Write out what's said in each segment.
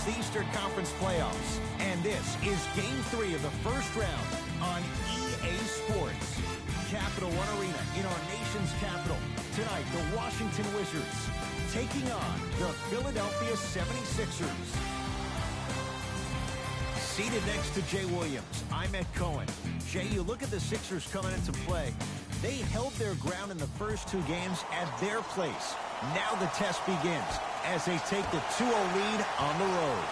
the Eastern Conference playoffs. And this is Game 3 of the first round on EA Sports. Capital One Arena in our nation's capital. Tonight, the Washington Wizards taking on the Philadelphia 76ers. Seated next to Jay Williams, I'm Ed Cohen. Jay, you look at the Sixers coming into play. They held their ground in the first two games at their place. Now the test begins as they take the 2-0 lead on the road.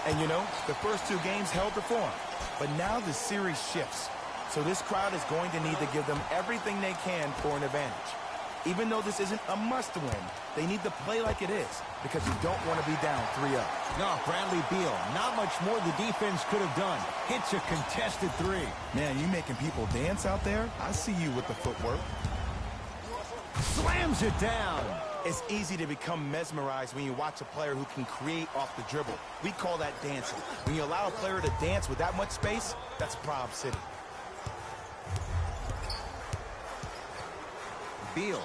And you know, the first two games held the form. But now the series shifts. So this crowd is going to need to give them everything they can for an advantage. Even though this isn't a must-win, they need to play like it is because you don't want to be down 3-0. No, Bradley Beal, not much more the defense could have done. Hits a contested three. Man, you making people dance out there? I see you with the footwork. Slams it down. It's easy to become mesmerized when you watch a player who can create off the dribble. We call that dancing. When you allow a player to dance with that much space, that's Prob City. Beal.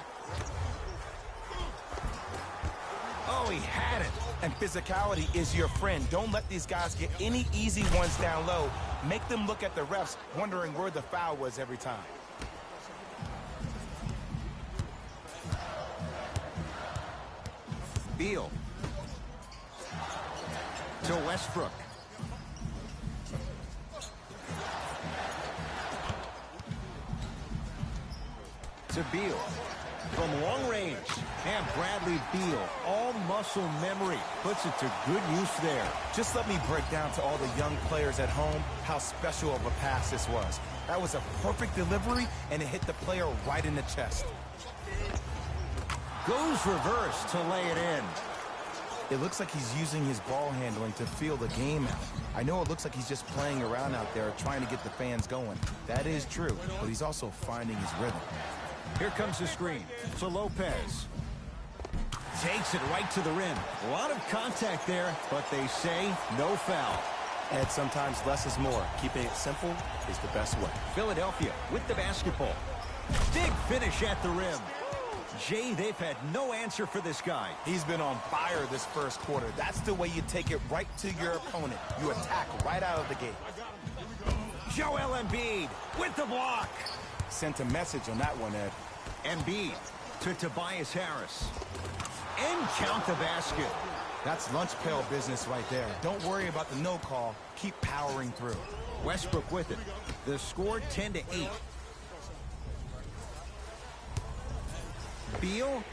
Oh, he had it. And physicality is your friend. Don't let these guys get any easy ones down low. Make them look at the refs, wondering where the foul was every time. Beal. To Westbrook. To Beal. From long range. And Bradley Beal, all muscle memory, puts it to good use there. Just let me break down to all the young players at home how special of a pass this was. That was a perfect delivery, and it hit the player right in the chest. Goes reverse to lay it in. It looks like he's using his ball handling to feel the game out. I know it looks like he's just playing around out there trying to get the fans going. That is true, but he's also finding his rhythm. Here comes the screen to Lopez. Takes it right to the rim. A lot of contact there, but they say no foul. And sometimes less is more. Keeping it simple is the best way. Philadelphia with the basketball. Big finish at the rim. Jay, they've had no answer for this guy. He's been on fire this first quarter. That's the way you take it right to your opponent. You attack right out of the gate. Joel Embiid with the block. Sent a message on that one, Ed. Embiid to Tobias Harris. And count the basket. That's lunch pail business right there. Don't worry about the no call. Keep powering through. Westbrook with it. The score 10-8. Beal.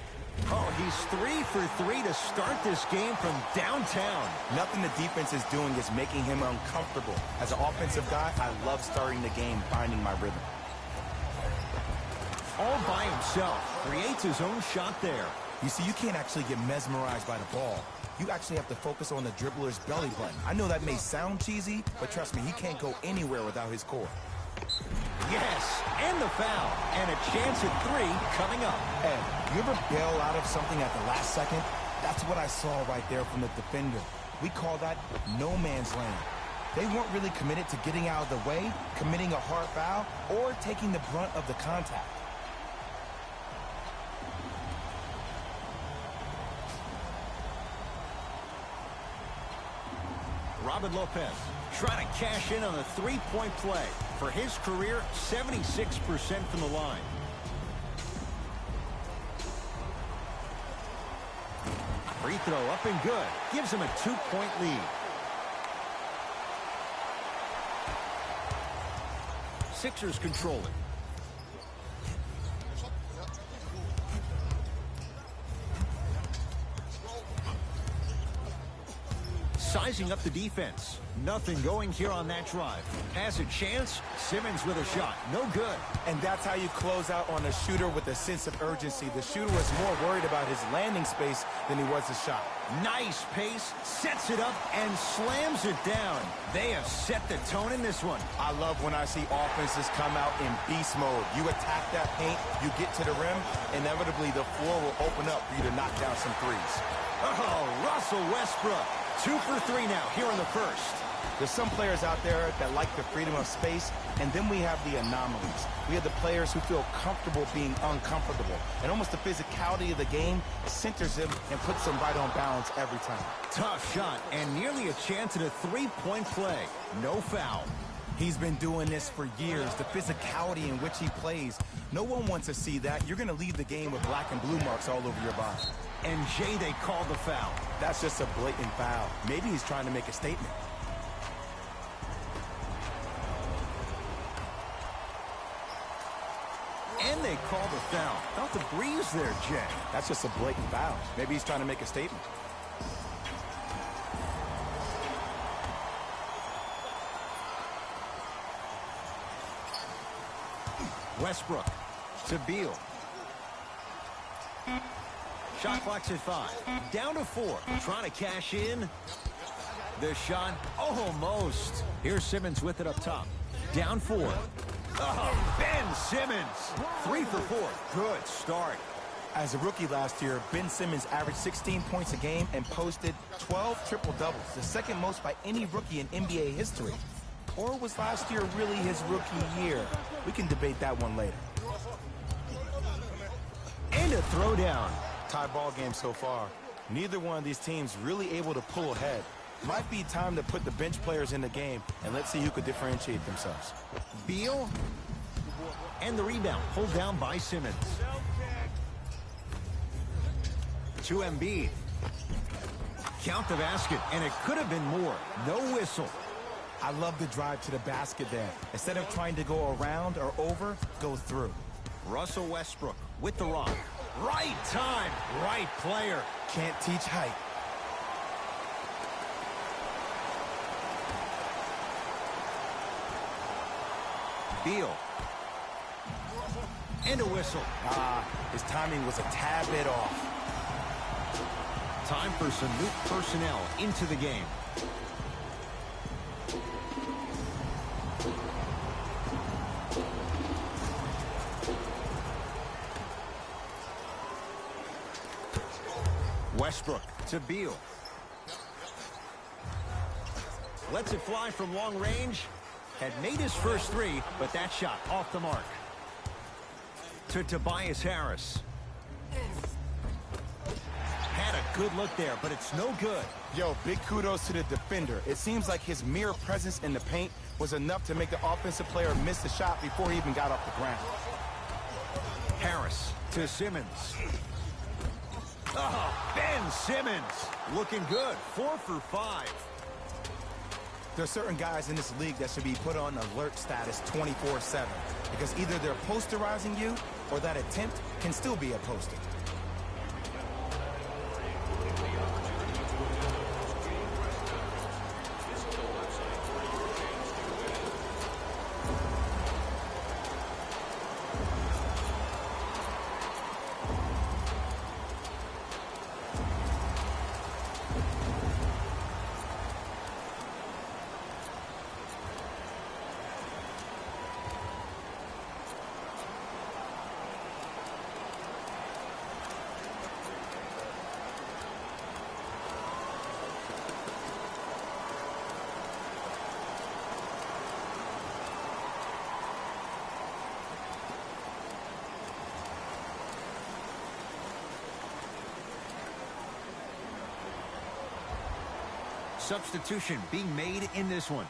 Oh, he's 3 for 3 to start this game from downtown. Nothing the defense is doing is making him uncomfortable. As an offensive guy, I love starting the game, finding my rhythm. All by himself. Creates his own shot there. You see, you can't actually get mesmerized by the ball. You actually have to focus on the dribbler's belly button. I know that may sound cheesy, but trust me, he can't go anywhere without his core. Yes, and the foul. And a chance at 3 coming up. Ed, you ever bail out of something at the last second? That's what I saw right there from the defender. We call that no man's land. They weren't really committed to getting out of the way, committing a hard foul, or taking the brunt of the contact. Robin Lopez trying to cash in on a three-point play. For his career, 76% from the line. Free throw up and good. Gives him a 2-point lead. Sixers control it. Sizing up the defense. Nothing going here on that drive. Has a chance. Simmons with a shot. No good. And that's how you close out on a shooter with a sense of urgency. The shooter was more worried about his landing space than he was the shot. Nice pace. Sets it up and slams it down. They have set the tone in this one. I love when I see offenses come out in beast mode. You attack that paint, you get to the rim, inevitably the floor will open up for you to knock down some threes. Oh, Russell Westbrook. 2 for 3 now here in the first. There's some players out there that like the freedom of space, and then we have the anomalies. We have the players who feel comfortable being uncomfortable, and almost the physicality of the game centers them and puts them right on balance every time. Tough shot, and nearly a chance at a three-point play. No foul. He's been doing this for years, the physicality in which he plays. No one wants to see that. You're going to leave the game with black and blue marks all over your body. And Jay, they called the foul. That's just a blatant foul. Maybe he's trying to make a statement. And they called the foul. Felt the breeze there, Jay. That's just a blatant foul. Maybe he's trying to make a statement. Westbrook to Beal. Shot clock's at 5. Down to 4. Trying to cash in. The shot almost. Here's Simmons with it up top. Down 4. Oh, Ben Simmons. 3 for 4. Good start. As a rookie last year, Ben Simmons averaged 16 points a game and posted 12 triple-doubles, the second most by any rookie in NBA history. Or was last year really his rookie year? We can debate that one later. And a throwdown. Tie ball game so far. Neither one of these teams really able to pull ahead. Might be time to put the bench players in the game, and let's see who could differentiate themselves. Beal. And the rebound pulled down by Simmons. To Embiid. Count the basket, and it could have been more. No whistle. I love the drive to the basket there. Instead of trying to go around or over, go through. Russell Westbrook with the rock. Right time, right player. Can't teach height. Beal. And a whistle. His timing was a tad bit off. Time for some new personnel into the game. Westbrook to Beal. Lets it fly from long range. Had made his first 3, but that shot off the mark. To Tobias Harris. Had a good look there, but it's no good. Yo, big kudos to the defender. It seems like his mere presence in the paint was enough to make the offensive player miss the shot before he even got off the ground. Harris to Simmons. Oh, Ben Simmons looking good. 4 for 5. There are certain guys in this league that should be put on alert status 24/7 because either they're posterizing you or that attempt can still be a poster. Substitution being made in this one.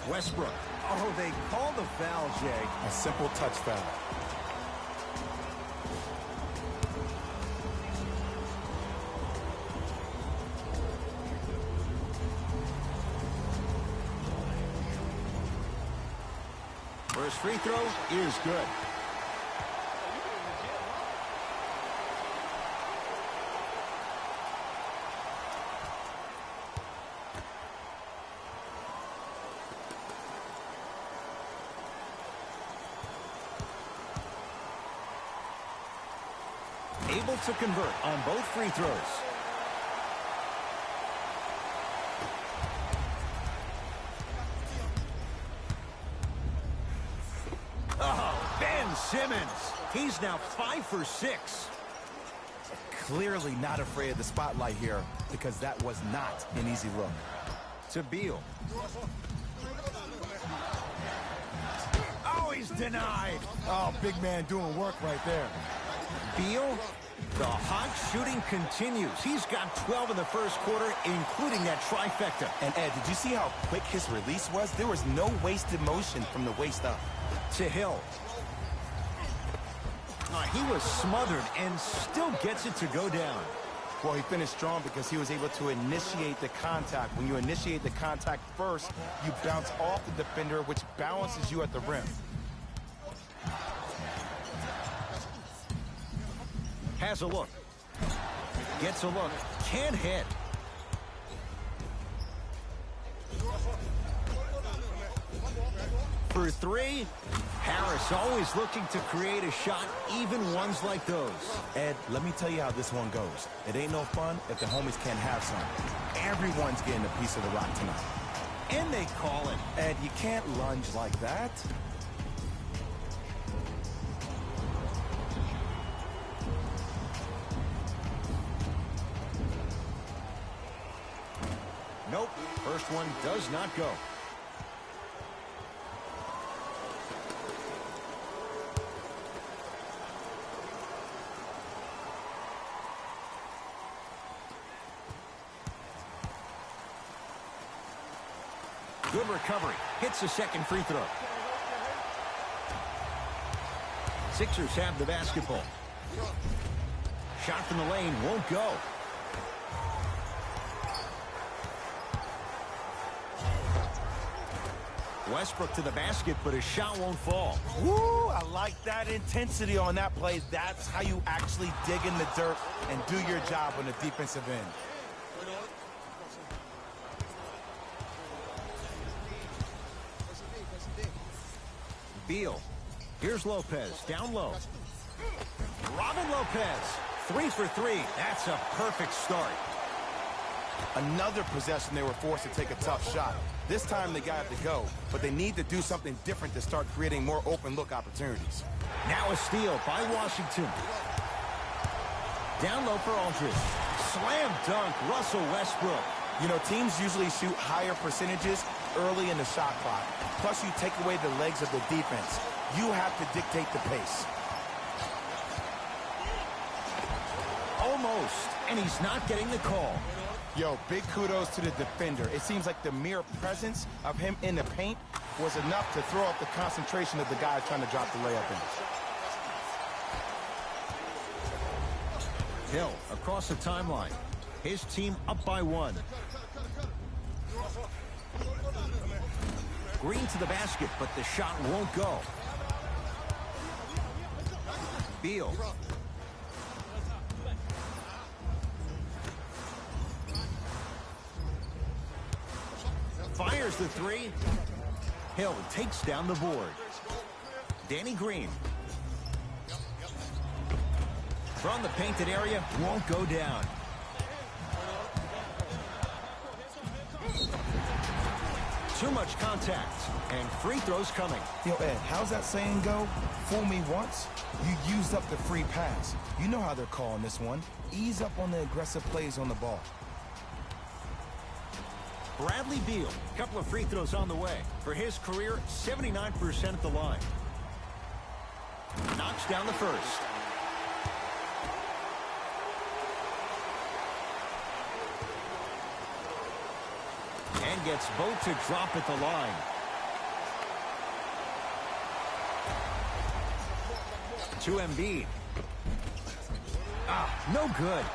Westbrook. Oh, they called the foul, Jay. A simple touch foul. First free throw is good. Able to convert on both free throws. Oh, Ben Simmons. He's now 5 for 6. clearly not afraid of the spotlight here because that was not an easy look. To Beal. Oh, he's denied. Oh, big man doing work right there. Beal, the hot shooting continues. He's got 12 in the first quarter, including that trifecta. And Ed, did you see how quick his release was? There was no wasted motion from the waist up. To Hill. He was smothered and still gets it to go down. Well, he finished strong because he was able to initiate the contact. When you initiate the contact first, you bounce off the defender, which balances you at the rim. Has a look. Gets a look. Can't hit. For three, Harris always looking to create a shot, even ones like those. Ed, let me tell you how this one goes. It ain't no fun if the homies can't have some. Everyone's getting a piece of the rock tonight. And they call it. Ed, you can't lunge like that. Nope, first one does not go. Good recovery. Hits the second free throw. Sixers have the basketball. Shot from the lane won't go. Westbrook to the basket, but his shot won't fall. Woo, I like that intensity on that play. That's how you actually dig in the dirt and do your job on the defensive end. Beal. Here's Lopez, down low. Robin Lopez, 3 for 3. That's a perfect start. Another possession, they were forced to take a tough shot. This time they got to go, but they need to do something different to start creating more open look opportunities. Now a steal by Washington. Down low for Aldridge. Slam dunk, Russell Westbrook. You know, teams usually shoot higher percentages early in the shot clock. Plus, you take away the legs of the defense. You have to dictate the pace. Almost, and he's not getting the call. Yo, big kudos to the defender. It seems like the mere presence of him in the paint was enough to throw off the concentration of the guy trying to drop the layup in. Hill across the timeline. His team up by 1. Green to the basket, but the shot won't go. Beal. Fires the 3. Hill takes down the board. Danny Green. From the painted area, won't go down. Too much contact, and free throws coming. Yo, Ed, how's that saying go? Fool me once, you used up the free pass. You know how they're calling this one. Ease up on the aggressive plays on the ball. Bradley Beal, a couple of free throws on the way. For his career, 79% at the line. Knocks down the first. And gets both to drop at the line. To Embiid. No good.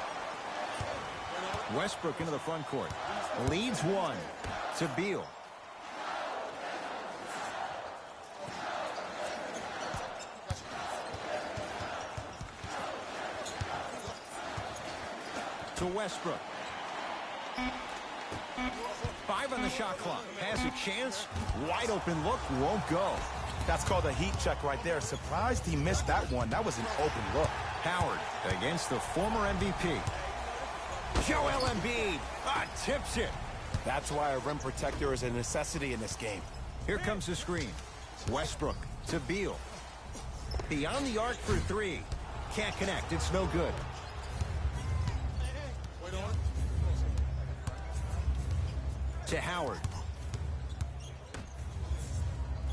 Westbrook into the front court. Leads 1 to Beal. To Westbrook. 5 on the shot clock. Has a chance. Wide open look. Won't go. That's called a heat check right there. Surprised he missed that one. That was an open look. Howard against the former MVP. Joel Embiid tips it. That's why a rim protector is a necessity in this game. Here comes the screen. Westbrook to Beal. Beyond the arc for 3. Can't connect. It's no good. To Howard.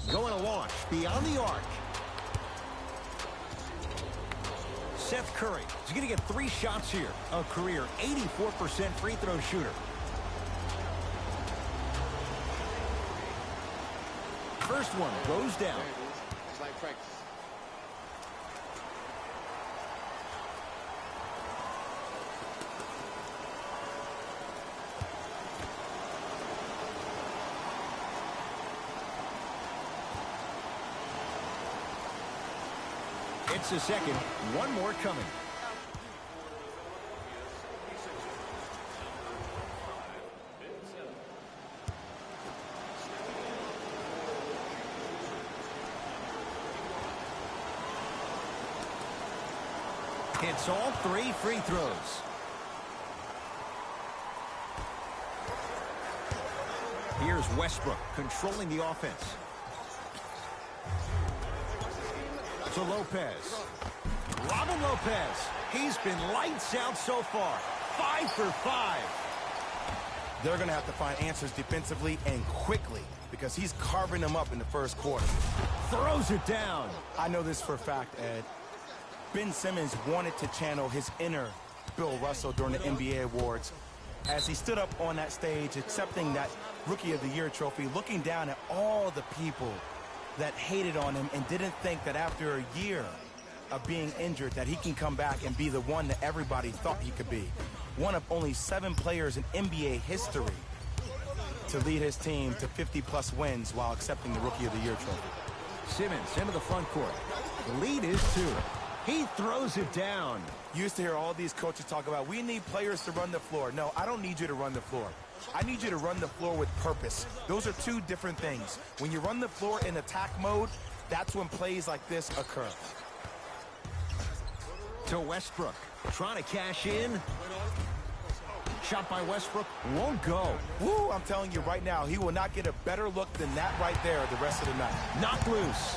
Going to launch beyond the arc. Seth Curry is going to get 3 shots here. A career 84% free throw shooter. First one goes down. It's like practice. It's a second. One more coming. Hits all 3 free throws. Here's Westbrook controlling the offense. To Lopez. Robin Lopez. He's been lights out so far. 5 for 5. They're going to have to find answers defensively and quickly because he's carving them up in the first quarter. Throws it down. I know this for a fact, Ed. Ben Simmons wanted to channel his inner Bill Russell during the NBA awards as he stood up on that stage accepting that Rookie of the Year trophy, looking down at all the people that hated on him and didn't think that after a year of being injured that he can come back and be the one that everybody thought he could be. One of only 7 players in NBA history to lead his team to 50-plus wins while accepting the Rookie of the Year trophy. Simmons into the front court. The lead is 2. He throws it down. You used to hear all these coaches talk about, we need players to run the floor. No, I don't need you to run the floor. I need you to run the floor with purpose. Those are 2 different things. When you run the floor in attack mode, that's when plays like this occur. To Westbrook. Trying to cash in. Shot by Westbrook. Won't go. Woo, I'm telling you right now, he will not get a better look than that right there the rest of the night. Knocked loose.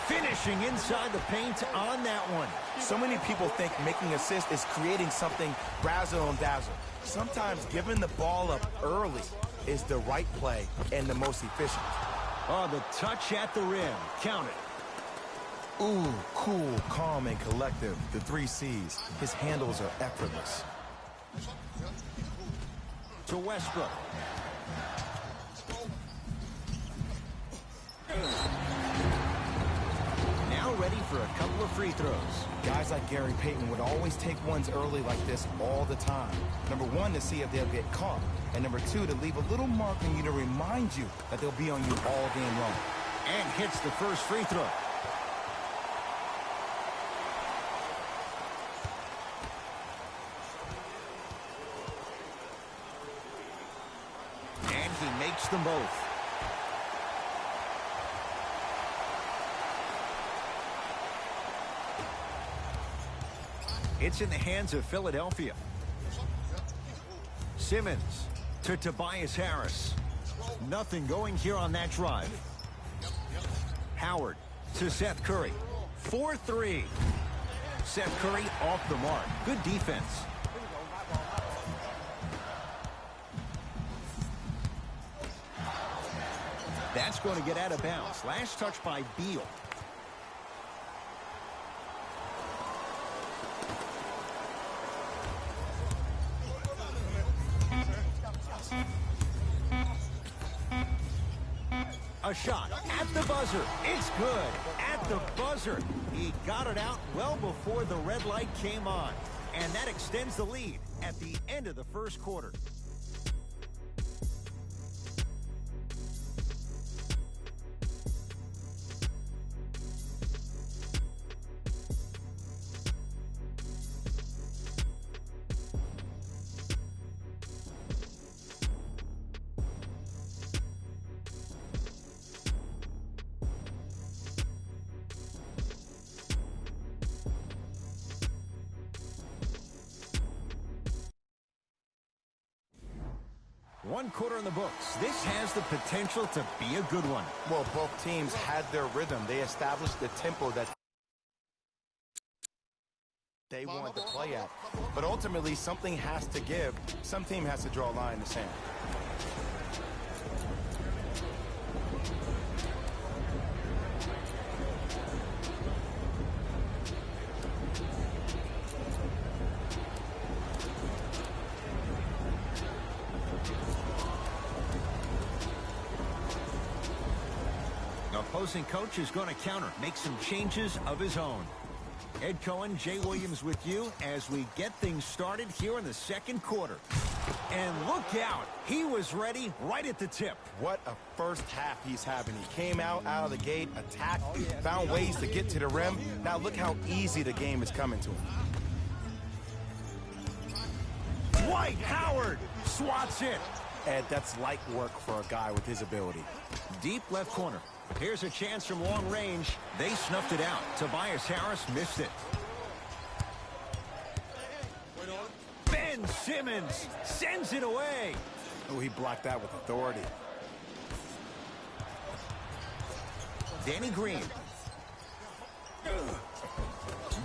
Finishing inside the paint on that one. So many people think making assists is creating something razzle and dazzle. Sometimes giving the ball up early is the right play and the most efficient. Oh, the touch at the rim. Count it. Ooh, cool, calm, and collective. The 3 C's. His handles are effortless. To Westbrook. Now ready for a couple of free throws. Guys like Gary Payton would always take ones early like this all the time. Number 1, to see if they'll get caught. And number 2, to leave a little mark on you to remind you that they'll be on you all game long. And hits the first free throw. And he makes them both. It's in the hands of Philadelphia. Simmons to Tobias Harris. Nothing going here on that drive. Howard to Seth Curry. 4-3. Seth Curry off the mark. Good defense. That's going to get out of bounds. Last touch by Beal. A shot at the buzzer. It's good. At the buzzer. He got it out well before the red light came on. And that extends the lead at the end of the first quarter. One quarter in the books. This has the potential to be a good one. Well, both teams had their rhythm. They established the tempo that they want to play at. But ultimately, something has to give. Some team has to draw a line in the sand. Opposing coach is going to counter, make some changes of his own. Ed Cohen, Jay Williams with you as we get things started here in the second quarter. And look out, he was ready right at the tip. What a first half he's having. He came out of the gate, attacked, found ways to get to the rim. Now look how easy the game is coming to him. Dwight Howard swats it. Ed, that's light work for a guy with his ability. Deep left corner. Here's a chance from long range. They snuffed it out. Tobias Harris missed it. Ben Simmons sends it away. Oh, he blocked that with authority. Danny Green.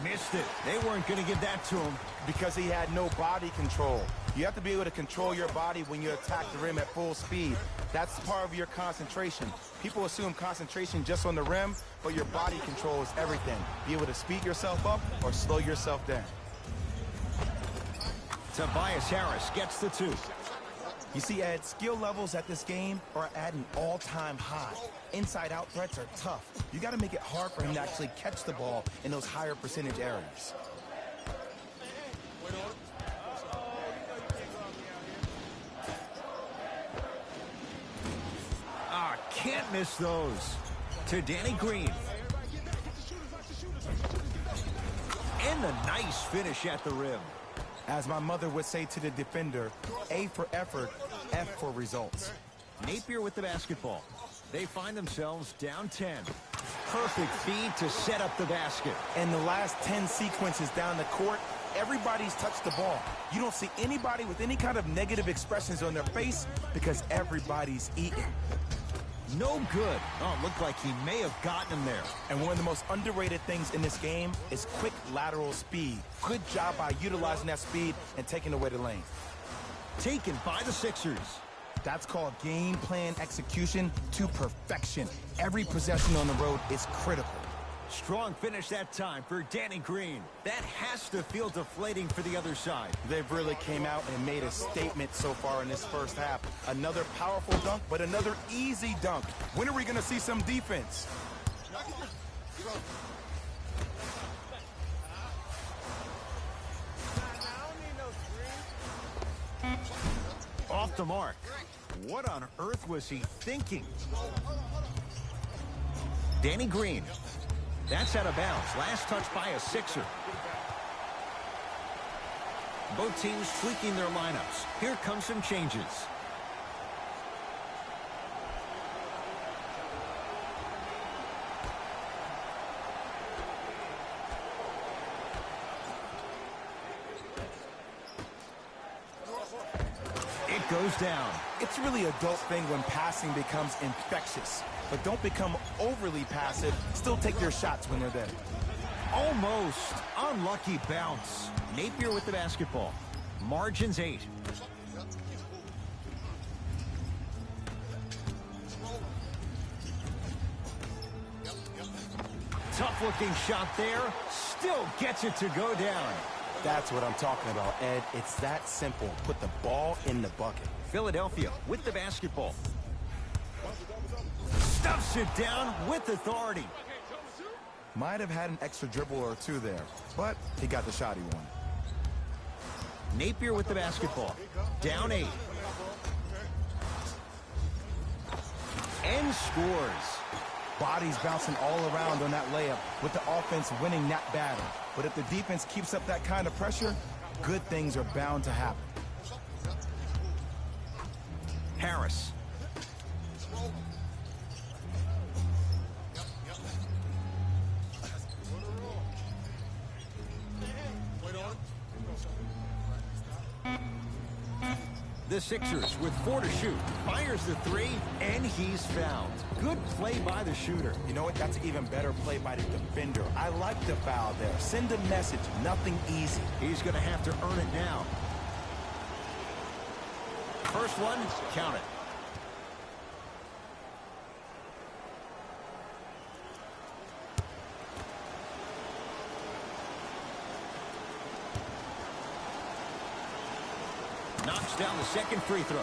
Missed it. They weren't going to give that to him. Because he had no body control. You have to be able to control your body when you attack the rim at full speed. That's part of your concentration. People assume concentration just on the rim, but your body control is everything. Be able to speed yourself up or slow yourself down. Tobias Harris gets the two. You see, Ed, skill levels at this game are at an all-time high. Inside-out threats are tough. You got to make it hard for him to actually catch the ball in those higher percentage areas. Can't miss those. To Danny Green. And a nice finish at the rim. As my mother would say to the defender, A for effort, F for results. Napier with the basketball. They find themselves down 10. Perfect feed to set up the basket. And the last 10 sequences down the court, everybody's touched the ball. You don't see anybody with any kind of negative expressions on their face because everybody's eating. No good. Oh, it looked like he may have gotten him there. And one of the most underrated things in this game is quick lateral speed. Good job by utilizing that speed and taking away the lane. Taken by the Sixers. That's called game plan execution to perfection. Every possession on the road is critical. Strong finish that time for Danny Green. That has to feel deflating for the other side. They've really came out and made a statement so far in this first half. Another powerful dunk, but another easy dunk. When are we going to see some defense? Off the mark. What on earth was he thinking? Danny Green. That's out of bounds. Last touch by a Sixer. Both teams tweaking their lineups. Here come some changes. It goes down. It's really a dope thing when passing becomes infectious. But don't become overly passive. Still take your shots when they're there. Almost. Unlucky bounce. Napier with the basketball. Margins 8. Tough looking shot there. Still gets it to go down. That's what I'm talking about, Ed. It's that simple. Put the ball in the bucket. Philadelphia with the basketball. Stuffs it down with authority. Might have had an extra dribble or two there, but he got the shot he wanted. Napier with the basketball. Down 8. And scores. Bodies bouncing all around on that layup with the offense winning that battle. But if the defense keeps up that kind of pressure, good things are bound to happen. Harris. The the Sixers with 4 to shoot. Fires the 3, and he's fouled. Good play by the shooter. You know what? That's an even better play by the defender. I like the foul there. Send a message. Nothing easy. He's going to have to earn it now. First one, count it. Knocks down the second free throw.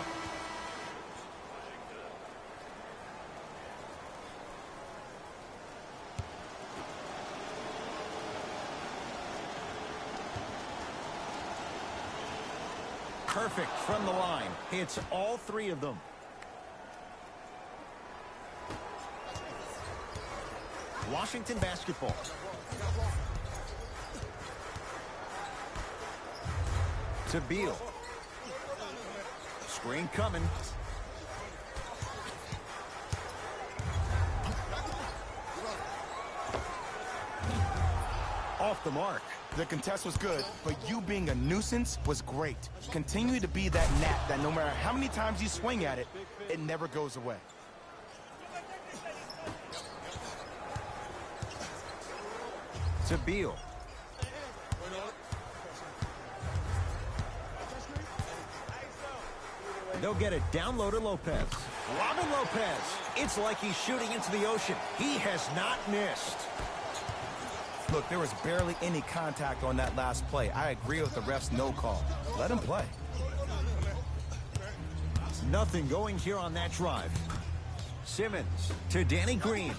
Perfect from the line. Hits all 3 of them. Washington basketball. To Beal. Screen coming. Off the mark. The contest was good, but you being a nuisance was great. Continue to be that gnat that no matter how many times you swing at it, it never goes away. To Beal. They'll get it down low to Lopez. Robin Lopez. It's like he's shooting into the ocean. He has not missed. Look, there was barely any contact on that last play. I agree with the ref's no call. Let him play. Nothing going here on that drive. Simmons to Danny Green.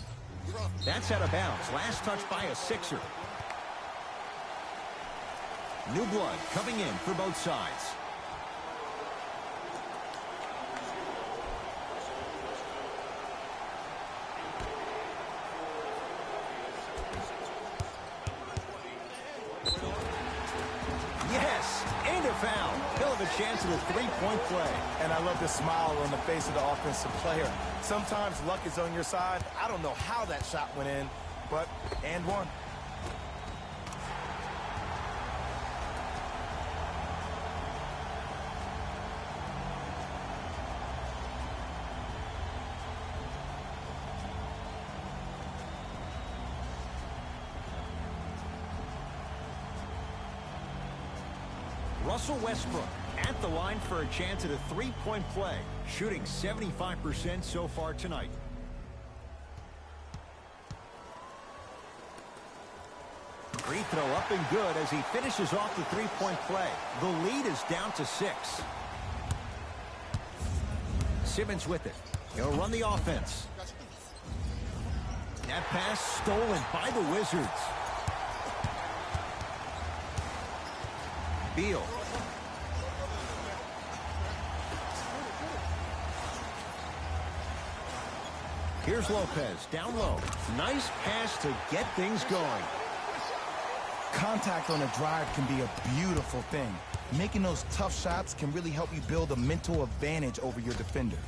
That's out of bounds. Last touch by a Sixer. New blood coming in for both sides. Yes, and a foul. He'll have a chance at a three-point play. And I love the smile on the face of the offensive player. Sometimes luck is on your side. I don't know how that shot went in, but and one. Russell Westbrook at the line for a chance at a three-point play, shooting 75% so far tonight. Free throw up and good as he finishes off the three-point play. The lead is down to 6. Simmons with it. He'll run the offense. That pass stolen by the Wizards. Beal. Here's Lopez down low. Nice pass to get things going. Contact on a drive can be a beautiful thing. Making those tough shots can really help you build a mental advantage over your defenders.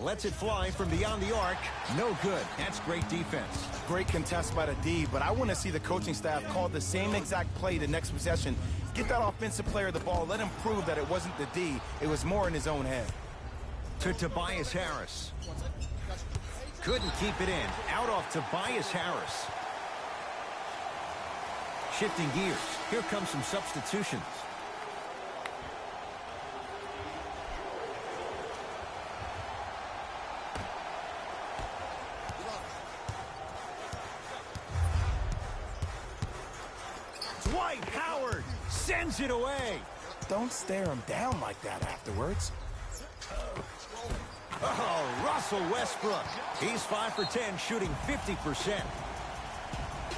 Lets it fly from beyond the arc. No good. That's great defense. Great contest by the D, but I want to see the coaching staff call the same exact play the next possession. Get that offensive player the ball. Let him prove that it wasn't the D. It was more in his own head. To Tobias Harris. Couldn't keep it in. Out off Tobias Harris. Shifting gears. Here comes some substitutions. Dwight Howard sends it away. Don't stare him down like that afterwards. Oh, Russell Westbrook. He's 5 for 10, shooting 50%.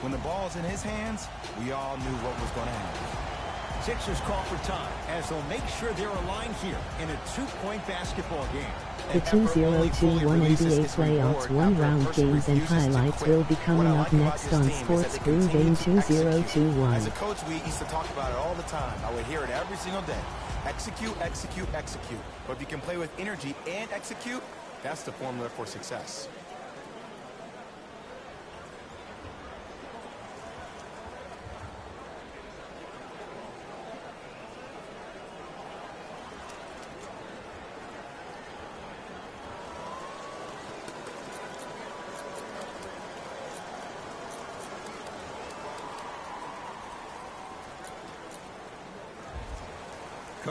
When the ball's in his hands, we all knew what was going to happen. Sixers call for time as they'll make sure they're aligned here in a 2-point basketball game. The 2021 NBA playoffs one-round games and highlights will be coming up next on Sports Screen Game 2021. As a coach, we used to talk about it all the time. I would hear it every single day. Execute, execute, execute. But if you can play with energy and execute, that's the formula for success.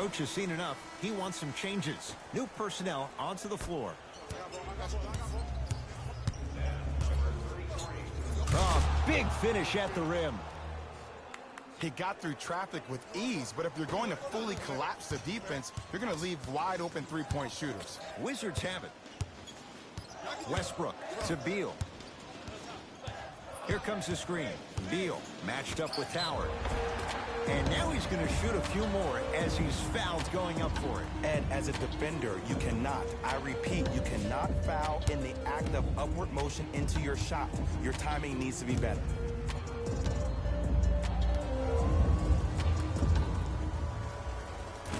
Coach has seen enough. He wants some changes. New personnel onto the floor. Oh, big finish at the rim. He got through traffic with ease, but if you're going to fully collapse the defense, you're going to leave wide open three-point shooters. Wizards have it. Westbrook to Beal. Here comes the screen. Beal matched up with Howard. And now he's going to shoot a few more as he's fouled going up for it. And as a defender, you cannot, I repeat, you cannot foul in the act of upward motion into your shot. Your timing needs to be better.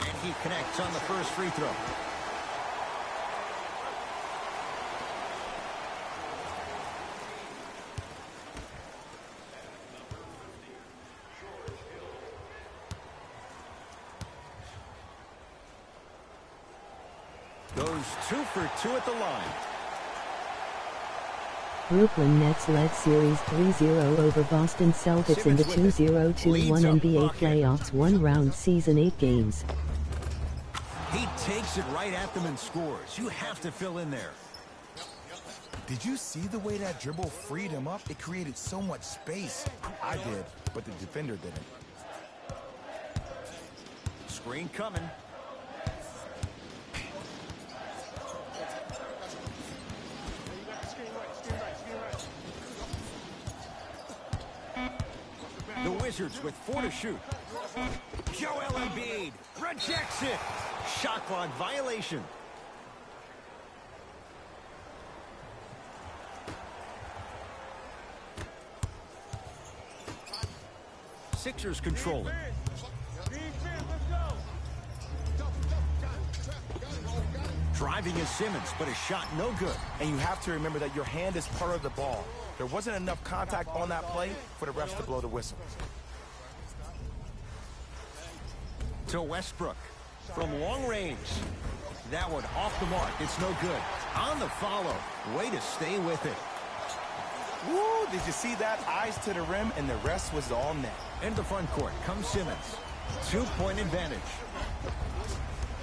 And he connects on the first free throw. Goes 2 for 2 at the line. Brooklyn Nets led Series 3-0 over Boston Celtics in the 2021 NBA playoffs one-round season 8 games. He takes it right at them and scores. You have to fill in there. Did you see the way that dribble freed him up? It created so much space. I did, but the defender didn't. Screen coming. The Wizards with 4 to shoot. Joel Embiid rejects it. Shot clock violation. Sixers control it. Driving is Simmons, but his shot no good. And you have to remember that your hand is part of the ball. There wasn't enough contact on that play for the refs to blow the whistle. To Westbrook from long range. That one off the mark. It's no good. On the follow. Way to stay with it. Woo! Did you see that? Eyes to the rim, and the rest was all net. In the front court comes Simmons. 2-point advantage.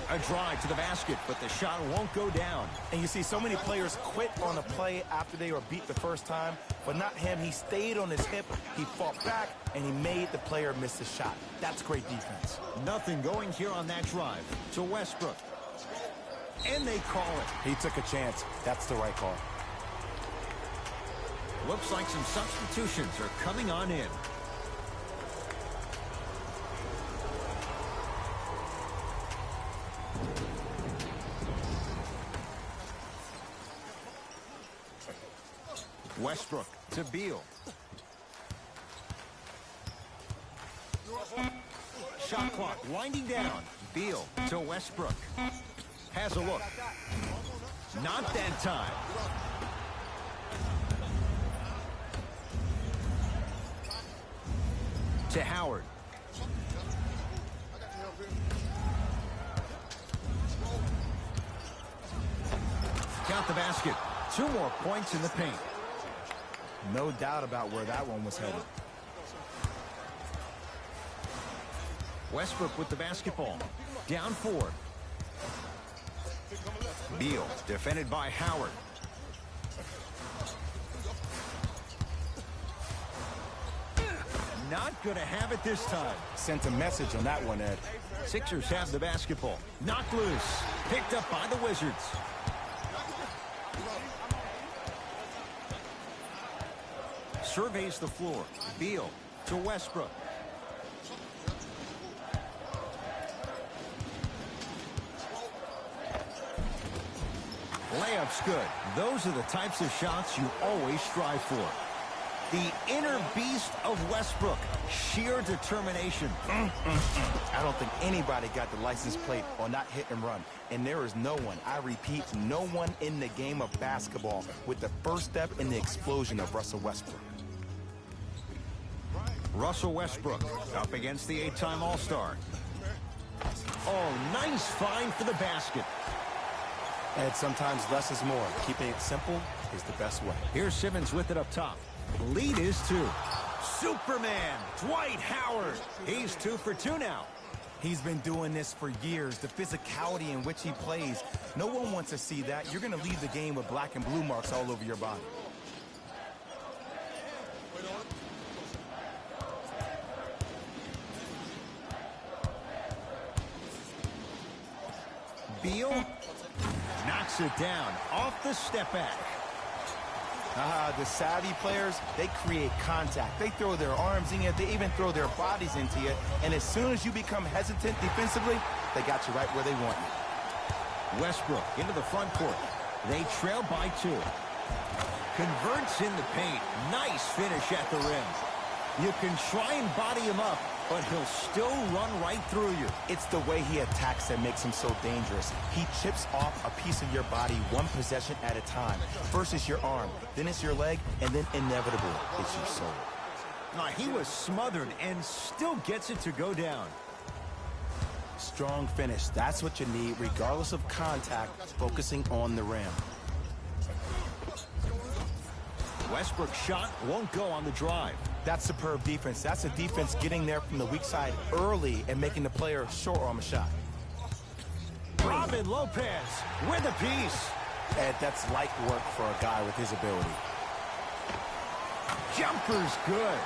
A drive to the basket, but the shot won't go down. And you see so many players quit on a play after they were beat the first time, but not him. He stayed on his hip, he fought back, and he made the player miss the shot. That's great defense. Nothing going here on that drive. To Westbrook. And they call it. He took a chance. That's the right call. Looks like some substitutions are coming on in. Westbrook to Beal. Shot clock winding down. Beal to Westbrook. Has a look. Not that time. To Howard. Count the basket. 2 more points in the paint. No doubt about where that one was headed. Westbrook with the basketball. Down 4. Beal defended by Howard. Not going to have it this time. Sent a message on that one, Ed. Sixers have the basketball. Knocked loose. Picked up by the Wizards. Surveys the floor. Beal to Westbrook. Layup's good. Those are the types of shots you always strive for. The inner beast of Westbrook. Sheer determination. I don't think anybody got the license plate on that hit and run. And there is no one, I repeat, no one in the game of basketball with the first step in the explosion of Russell Westbrook. Russell Westbrook up against the 8-time All-Star. Oh, nice find for the basket. And sometimes less is more. Keeping it simple is the best way. Here's Simmons with it up top. Lead is 2. Superman, Dwight Howard. He's 2 for 2 now. He's been doing this for years. The physicality in which he plays, no one wants to see that. You're going to leave the game with black and blue marks all over your body. Beal knocks it down off the step back. The savvy players, they create contact. They throw their arms in you. They even throw their bodies into you. And as soon as you become hesitant defensively, they got you right where they want you. Westbrook into the front court. They trail by 2. Converts in the paint. Nice finish at the rim. You can try and body him up, but he'll still run right through you. It's the way he attacks that makes him so dangerous. He chips off a piece of your body one possession at a time. First is your arm, then it's your leg, and then inevitably it's your soul. He was smothered and still gets it to go down. Strong finish. That's what you need, regardless of contact, focusing on the rim. Westbrook's shot won't go on the drive. That's superb defense. That's a defense getting there from the weak side early and making the player short arm a shot. Robin Lopez with a piece. Ed, that's light work for a guy with his ability. Jumper's good.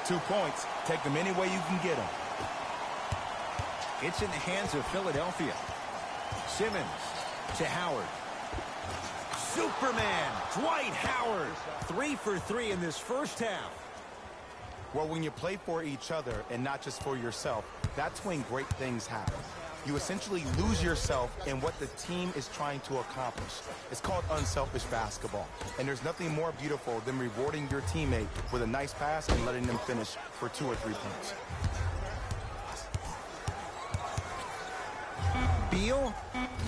2 points. Take them any way you can get them. It's in the hands of Philadelphia. Simmons to Howard. Superman, Dwight Howard. 3 for 3 in this first half. Well, when you play for each other and not just for yourself, that's when great things happen. You essentially lose yourself in what the team is trying to accomplish. It's called unselfish basketball. And there's nothing more beautiful than rewarding your teammate with a nice pass and letting them finish for 2 or 3 points. Beal,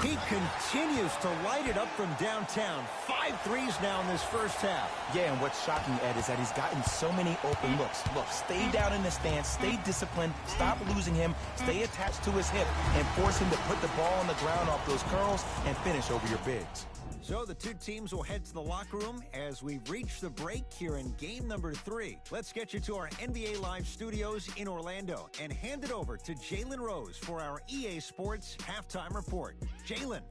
he continues to light it up from downtown. 5 threes now in this first half. Yeah, and what's shocking, Ed, is that he's gotten so many open looks. Look, stay down in the stance, stay disciplined, stop losing him, stay attached to his hip, and force him to put the ball on the ground off those curls and finish over your bigs. So the 2 teams will head to the locker room as we reach the break here in game number 3. Let's get you to our NBA Live studios in Orlando and hand it over to Jalen Rose for our EA Sports Halftime Report. Jalen.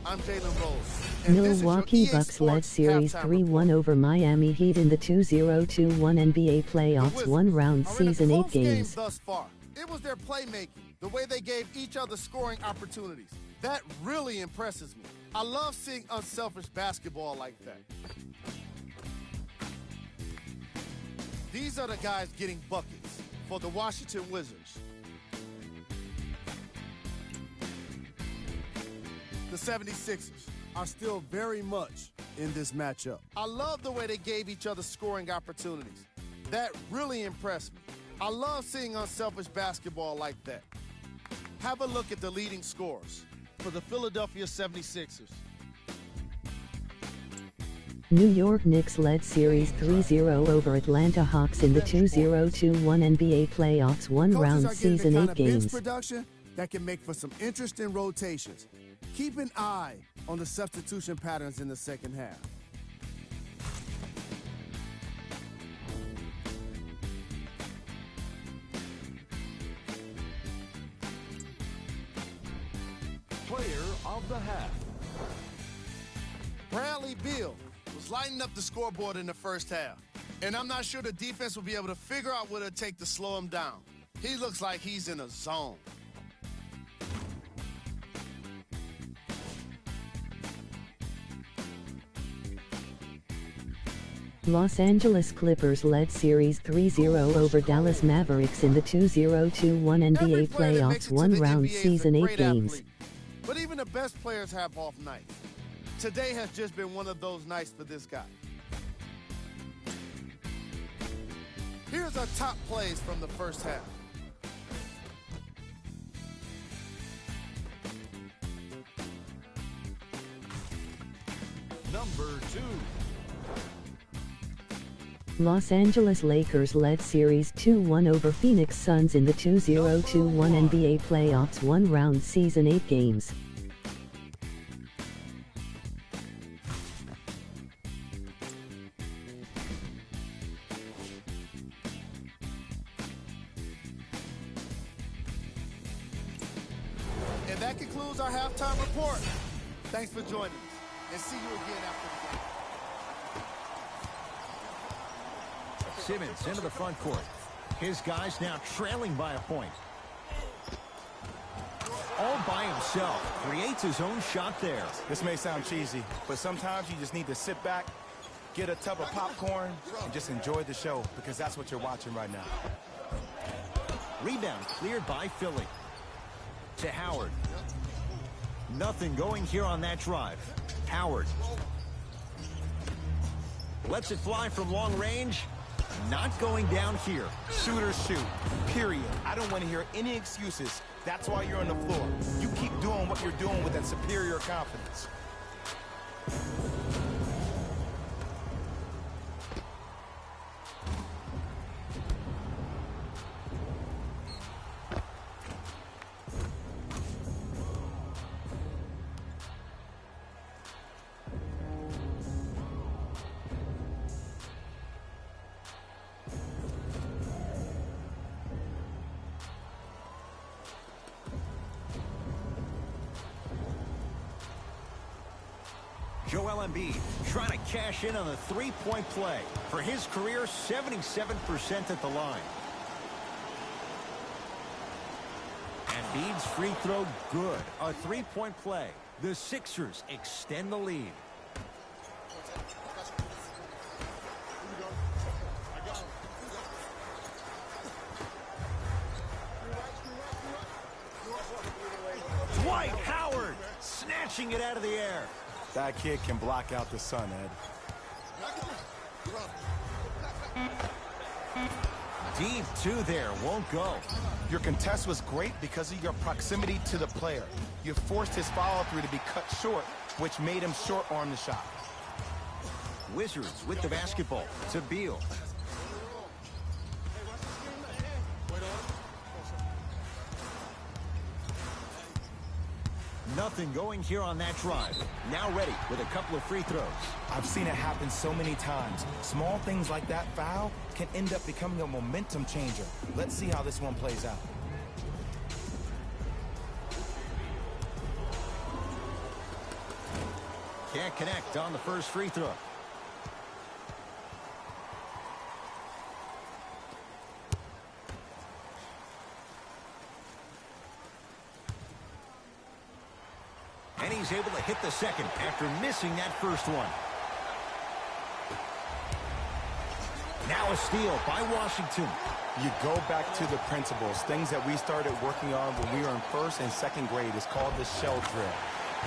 I'm Jalen Rose. Milwaukee Bucks led Series 3-1 over Miami Heat in the 2021 NBA playoffs, 1-round season, 8 games. Thus far, it was their playmaking, the way they gave each other scoring opportunities. That really impresses me. I love seeing unselfish basketball like that. These are the guys getting buckets for the Washington Wizards. The 76ers are still very much in this matchup. I love the way they gave each other scoring opportunities. That really impressed me. I love seeing unselfish basketball like that. Have a look at the leading scorers for the Philadelphia 76ers. New York Knicks led Series 3-0 over Atlanta Hawks in the 2021 NBA playoffs, 1-round season, 8 games. Production that can make for some interesting rotations. Keep an eye on the substitution patterns in the second half. Player of the half. Bradley Beal was lighting up the scoreboard in the first half, and I'm not sure the defense will be able to figure out what it'll take to slow him down. He looks like he's in a zone. Los Angeles Clippers led Series 3-0 over Dallas Mavericks in the 2021 NBA playoffs, 1-round season, 8 games. Athlete, but even the best players have off nights. Today has just been one of those nights for this guy. Here's our top plays from the first half. number 2. Los Angeles Lakers led Series 2-1 over Phoenix Suns in the 2021 NBA playoffs one-round season 8 games. And that concludes our halftime report. Thanks for joining us, and see you again after the game. Simmons into the front court. His guys now trailing by a point. All by himself, creates his own shot there. This may sound cheesy, but sometimes you just need to sit back, get a tub of popcorn, and just enjoy the show, because that's what you're watching right now. Rebound cleared by Philly. To Howard. Nothing going here on that drive. Howard. Lets it fly from long range. Not going down here. Shooters shoot, period. I don't want to hear any excuses. That's why you're on the floor. You keep doing what you're doing with that superior confidence. Joel Embiid trying to cash in on the three-point play. For his career, 77% at the line. Embiid's free throw good. A three-point play. The Sixers extend the lead. Dwight Howard snatching it out of the air. That kid can block out the sun, Ed. Deep two there, won't go. Your contest was great because of your proximity to the player. You forced his follow-through to be cut short, which made him short-arm the shot. Wizards with the basketball to Beal. Nothing going here on that drive. Now ready with a couple of free throws. I've seen it happen so many times. Small things like that foul can end up becoming a momentum changer. Let's see how this one plays out. Can't connect on the first free throw. And he's able to hit the second after missing that first one. Now a steal by Washington. You go back to the principles, things that we started working on when we were in first and second grade. Is called the shell drill.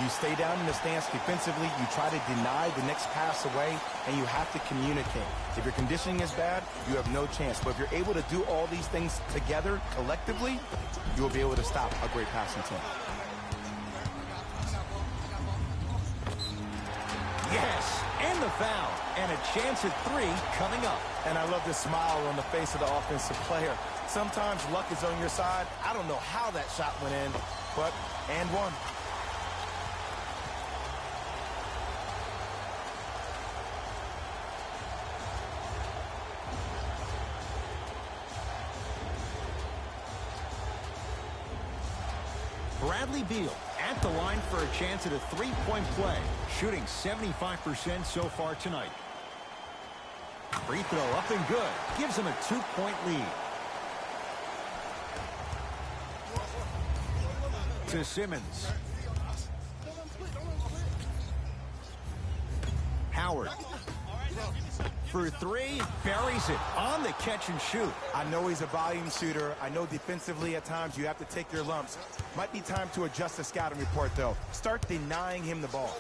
You stay down in the stance defensively, you try to deny the next pass away, and you have to communicate. If your conditioning is bad, you have no chance. But if you're able to do all these things together, collectively, you will be able to stop a great passing team. Yes, and the foul. And a chance at three coming up. And I love the smile on the face of the offensive player. Sometimes luck is on your side. I don't know how that shot went in, but and one. Bradley Beal at the line for a chance at a three-point play, shooting 75% so far tonight. Free throw up and good. Gives him a 2-point lead. To Simmons. Howard. For three, buries it on the catch and shoot. I know he's a volume shooter. I know defensively at times you have to take your lumps. Might be time to adjust the scouting report, though. Start denying him the ball.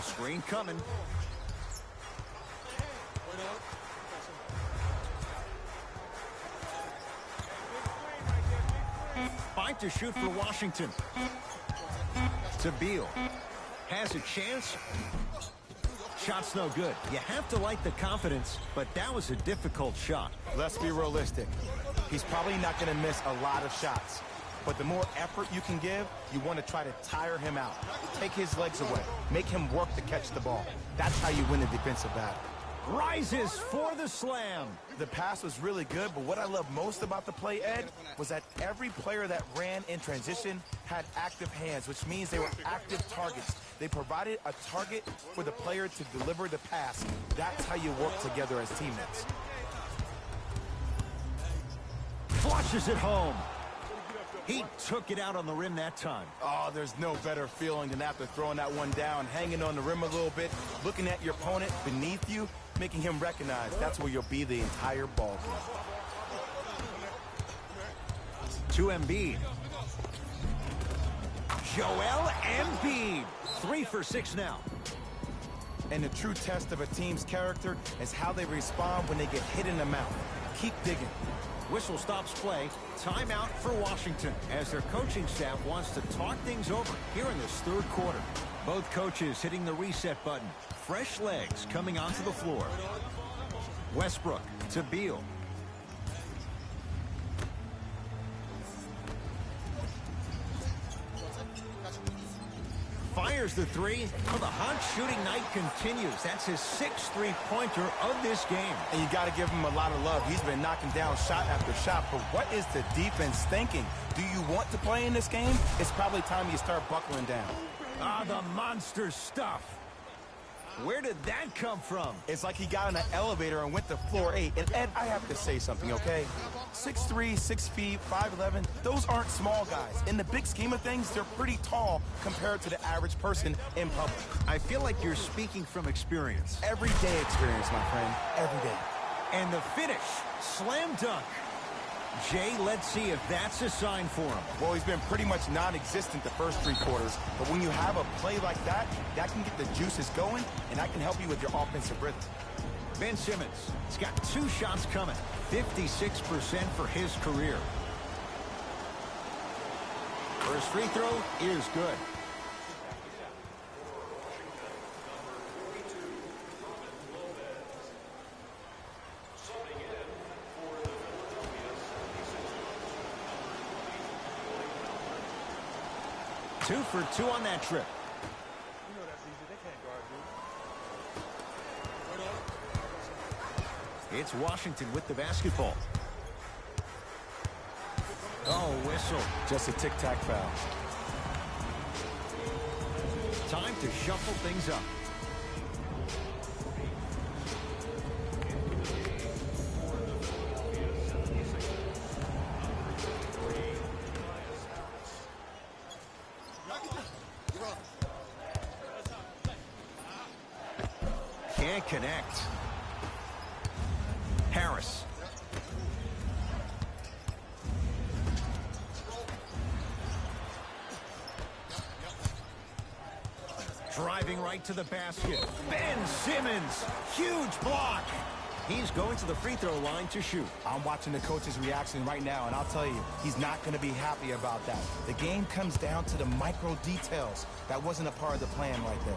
Screen coming. Fight to shoot for Washington. to Beal. Has a chance. Shot's no good. You have to like the confidence, but that was a difficult shot. Let's be realistic. He's probably not going to miss a lot of shots. But the more effort you can give, you want to try to tire him out. Take his legs away. Make him work to catch the ball. That's how you win a defensive battle. Rises for the slam. The pass was really good, but what I love most about the play, Ed, was that every player that ran in transition had active hands, which means they were active targets. They provided a target for the player to deliver the pass. That's how you work together as teammates. Flushes it home. He took it out on the rim that time. Oh, there's no better feeling than after throwing that one down, hanging on the rim a little bit, looking at your opponent beneath you, making him recognize that's where you'll be the entire ball game. To Embiid. Joel Embiid. 3 for 6 now. And the true test of a team's character is how they respond when they get hit in the mouth. Keep digging. Whistle stops play. Timeout for Washington as their coaching staff wants to talk things over here in this third quarter. Both coaches hitting the reset button. Fresh legs coming onto the floor. Westbrook to Beal. Fires the three. Well, the hot shooting night continues. That's his 6th three-pointer of this game. And you got to give him a lot of love. He's been knocking down shot after shot. But what is the defense thinking? Do you want to play in this game? It's probably time you start buckling down. Ah, the monster stuff. Where did that come from? It's like he got in an elevator and went to floor 8. And Ed, I have to say something, okay? 6'3", 6 feet, 5'11", those aren't small guys. In the big scheme of things, they're pretty tall compared to the average person in public. I feel like you're speaking from experience. Everyday experience, my friend. Every day. And the finish, slam dunk. Jay, let's see if that's a sign for him. Well, he's been pretty much non-existent the first 3 quarters, but when you have a play like that, that can get the juices going, and that can help you with your offensive rhythm. Ben Simmons, he's got 2 shots coming, 56% for his career. First free throw is good. Two for 2 on that trip. It's Washington with the basketball. Oh, whistle. Just a tic-tac foul. Time to shuffle things up. Can't connect. Harris. Driving right to the basket. Ben Simmons. Huge block. He's going to the free throw line to shoot. I'm watching the coach's reaction right now, and I'll tell you, he's not going to be happy about that. The game comes down to the micro details. That wasn't a part of the plan right there.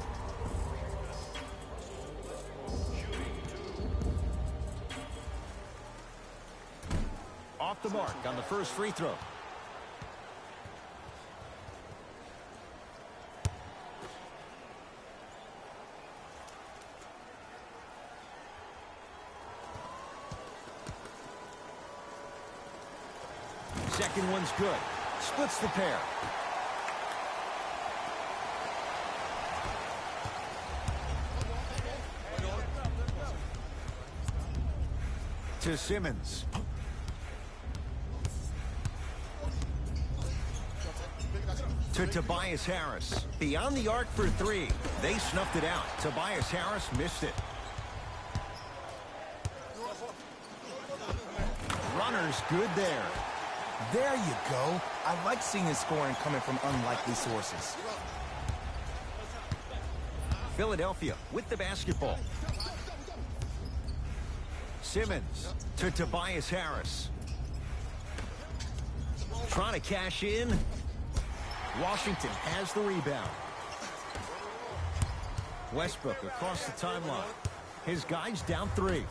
Off the mark on the first free throw. Second one's good. Splits the pair. To Simmons. To Tobias Harris. Beyond the arc for 3. They snuffed it out. Tobias Harris missed it. Runner's good there. There you go. I like seeing his scoring coming from unlikely sources. Philadelphia with the basketball. Simmons to Tobias Harris. Trying to cash in. Washington has the rebound. Westbrook across the timeline. His guys down 3.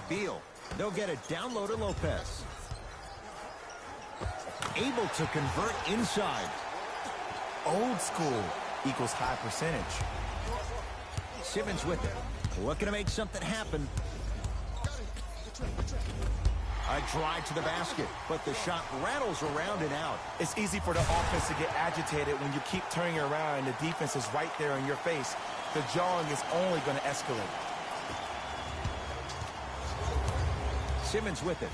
Beal. They'll get it down low to Lopez. Able to convert inside. Old school equals high percentage. Simmons with it. Looking to make something happen. A drive to the basket, but the shot rattles around and out. It's easy for the offense to get agitated when you keep turning around and the defense is right there in your face. The jawing is only going to escalate. Simmons with it.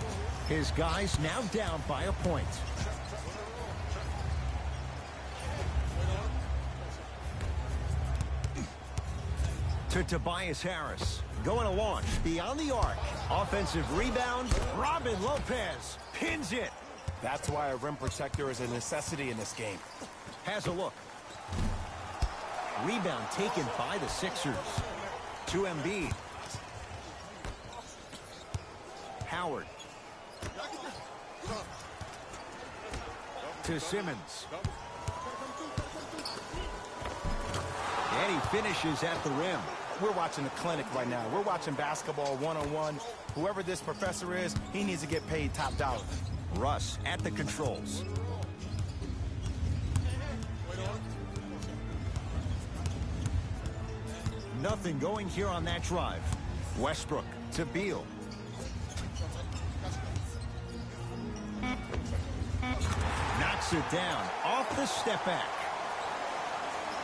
His guys now down by a point. To Tobias Harris. Going to launch beyond the arc. Offensive rebound. Robin Lopez pins it. That's why a rim protector is a necessity in this game. Has a look. Rebound taken by the Sixers. To Embiid. Howard. To Simmons. And he finishes at the rim. We're watching a clinic right now. We're watching basketball one-on-one. Whoever this professor is, he needs to get paid top dollar. Russ at the controls. Nothing going here on that drive. Westbrook to Beal. Knocks it down off the step back.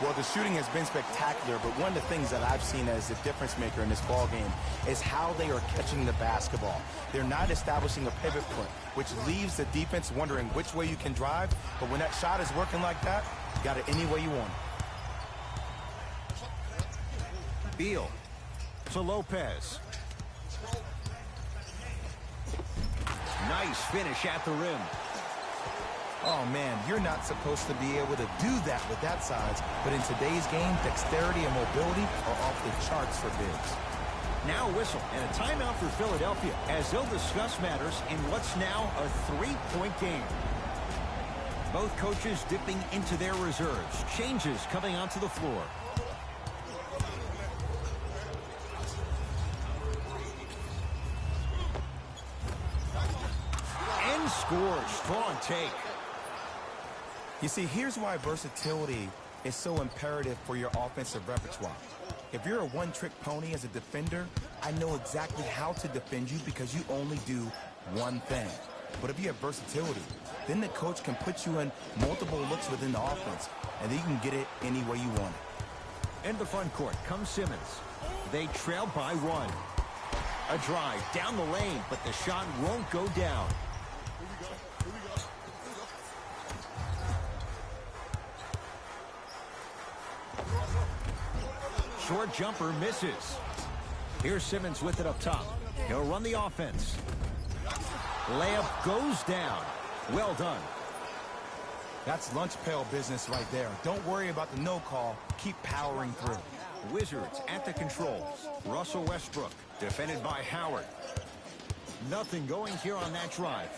Well, the shooting has been spectacular, but one of the things that I've seen as the difference maker in this ball game is how they are catching the basketball. They're not establishing a pivot foot, which leaves the defense wondering which way you can drive, but when that shot is working like that, you got it any way you want it. Beal to Lopez. Nice finish at the rim. Oh, man, you're not supposed to be able to do that with that size, but in today's game, dexterity and mobility are off the charts for bigs. Now a whistle and a timeout for Philadelphia as they'll discuss matters in what's now a 3-point game. Both coaches dipping into their reserves. Changes coming onto the floor. And scores. Strong take. You see, here's why versatility is so imperative for your offensive repertoire. If you're a one-trick pony as a defender, I know exactly how to defend you because you only do one thing. But if you have versatility, then the coach can put you in multiple looks within the offense, and then you can get it any way you want it. In the front court comes Simmons. They trail by 1. A drive down the lane, but the shot won't go down. Short jumper misses. Here's Simmons with it up top. He'll run the offense. Layup goes down. Well done. That's lunch pail business right there. Don't worry about the no call. Keep powering through. Wizards at the controls. Russell Westbrook defended by Howard. Nothing going here on that drive.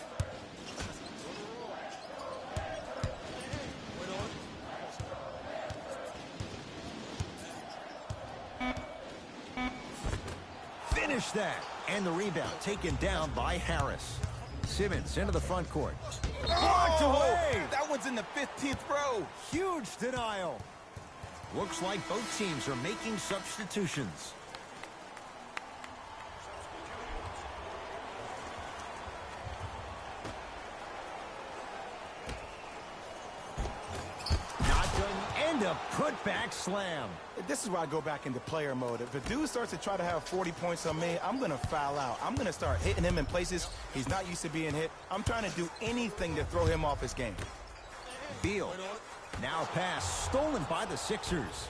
Finish that. And the rebound taken down by Harris. Simmons into the front court. Blocked away. That one's in the 15th row. Huge denial. Looks like both teams are making substitutions. Not done. And a putback slam. This is where I go back into player mode. If a dude starts to try to have 40 points on me, I'm going to foul out. I'm going to start hitting him in places he's not used to being hit. I'm trying to do anything to throw him off his game. Beal. Now pass stolen by the Sixers.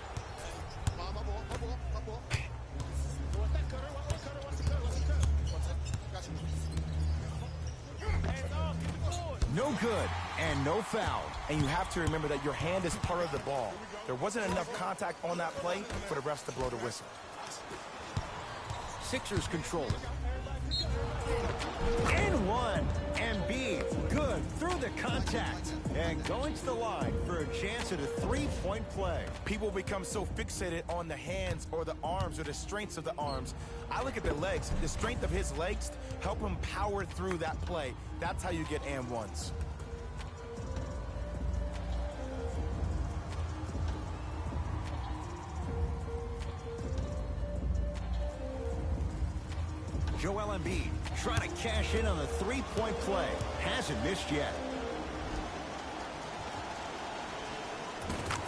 No good and no foul. And you have to remember that your hand is part of the ball. There wasn't enough contact on that play for the refs to blow the whistle. Sixers control it. And one. Embiid, good through the contact. And going to the line for a chance at a three-point play. People become so fixated on the hands or the arms or the strengths of the arms. I look at the legs. The strength of his legs help him power through that play. That's how you get and ones. Joel Embiid trying to cash in on the three-point play. Hasn't missed yet.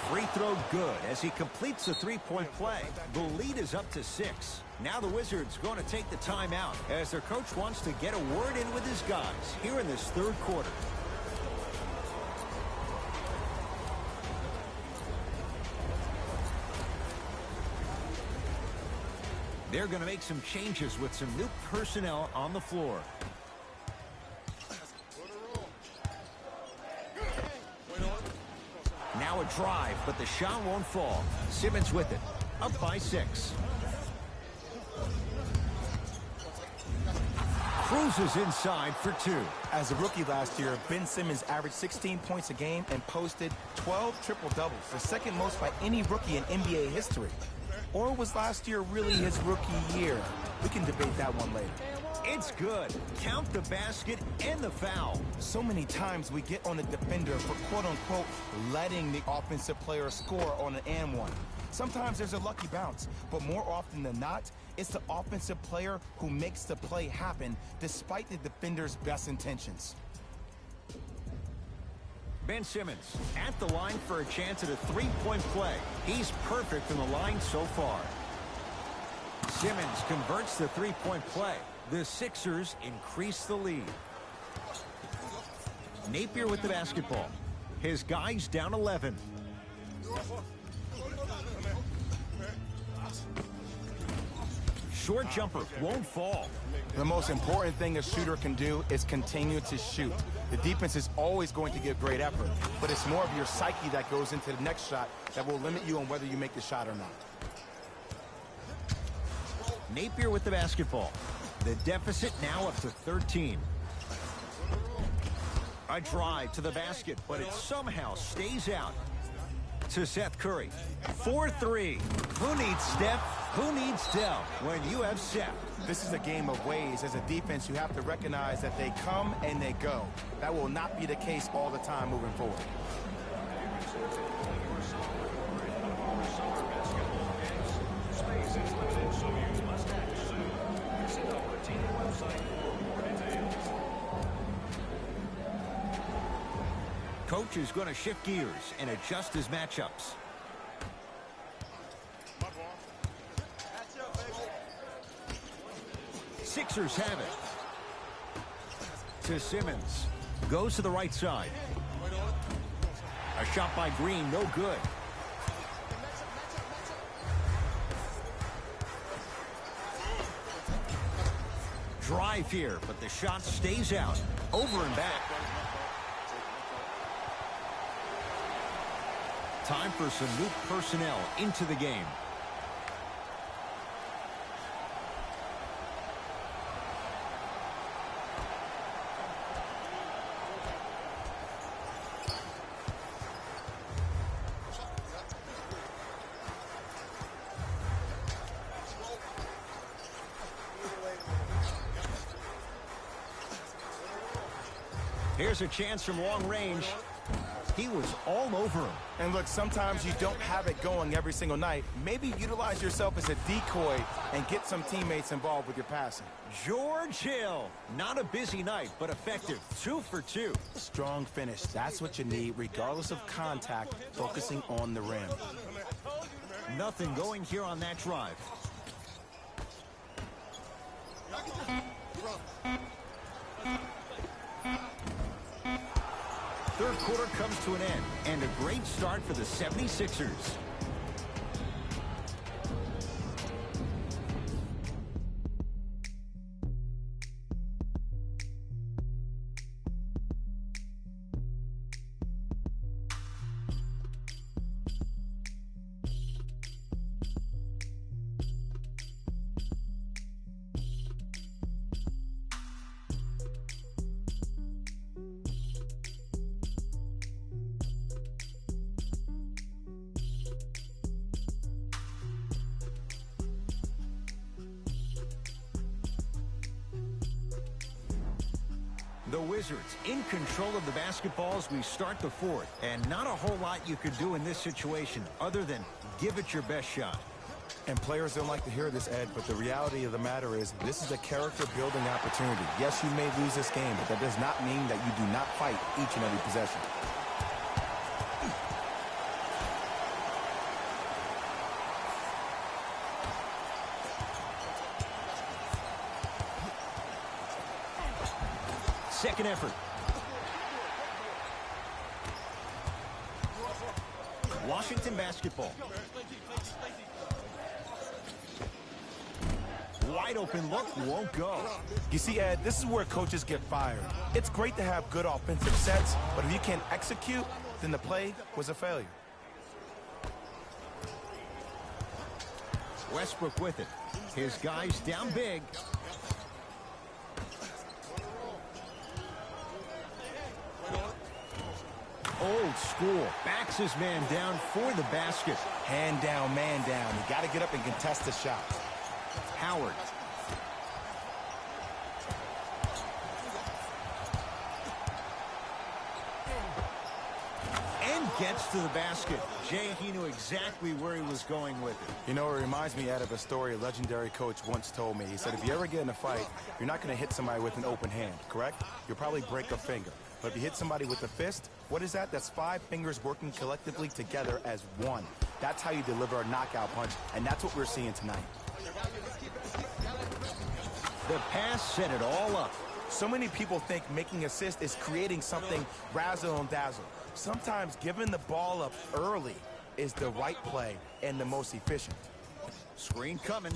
Free throw good as he completes the three-point play. The lead is up to 6. Now the Wizards going to take the timeout as their coach wants to get a word in with his guys here in this third quarter. They're going to make some changes with some new personnel on the floor. Now a drive, but the shot won't fall. Simmons with it. Up by 6. Cruises inside for 2. As a rookie last year, Ben Simmons averaged 16 points a game and posted 12 triple-doubles, the second most by any rookie in NBA history. Or was last year really his rookie year? We can debate that one later. It's good. Count the basket and the foul. So many times we get on the defender for quote-unquote letting the offensive player score on an and one. Sometimes there's a lucky bounce, but more often than not, it's the offensive player who makes the play happen despite the defender's best intentions. Ben Simmons at the line for a chance at a three-point play. He's perfect from the line so far. Simmons converts the three-point play. The Sixers increase the lead. Napier with the basketball. His guys down 11. Short jumper won't fall. The most important thing a shooter can do is continue to shoot. The defense is always going to give great effort, but it's more of your psyche that goes into the next shot that will limit you on whether you make the shot or not. Napier with the basketball. The deficit now up to 13. A drive to the basket, but it somehow stays out. To Seth Curry. 4-3. Who needs Steph? Who needs Dell when you have Seth? This is a game of ways. As a defense, you have to recognize that they come and they go. That will not be the case all the time moving forward. Coach is going to shift gears and adjust his matchups. Sixers have it. To Simmons. Goes to the right side. A shot by Green, no good. Drive here, but the shot stays out. Over and back. Time for some new personnel into the game. Here's a chance from long range. He was all over him. And look, sometimes you don't have it going every single night. Maybe utilize yourself as a decoy and get some teammates involved with your passing. George Hill. Not a busy night, but effective. 2 for 2. Strong finish. That's what you need, regardless of contact, focusing on the rim. Nothing going here on that drive. Third quarter comes to an end, and a great start for the 76ers. The Wizards in control of the basketball as we start the fourth. And not a whole lot you could do in this situation other than give it your best shot. And players don't like to hear this, Ed, but the reality of the matter is this is a character-building opportunity. Yes, you may lose this game, but that does not mean that you do not fight each and every possession. Second effort. Washington basketball. Wide open look, won't go. You see, Ed, this is where coaches get fired. It's great to have good offensive sets, but if you can't execute, then the play was a failure. Westbrook with it. His guys down big. Old school. Backs his man down for the basket. Hand down, man down. You got to get up and contest the shot. Howard. And gets to the basket. Jay, he knew exactly where he was going with it. You know, it reminds me out of a story a legendary coach once told me. He said, if you ever get in a fight, you're not going to hit somebody with an open hand, correct? You'll probably break a finger. But if you hit somebody with a fist, what is that? That's 5 fingers working collectively together as one. That's how you deliver a knockout punch, and that's what we're seeing tonight. The pass set it all up. So many people think making assist is creating something razzle and dazzle. Sometimes giving the ball up early is the right play and the most efficient. Screen coming.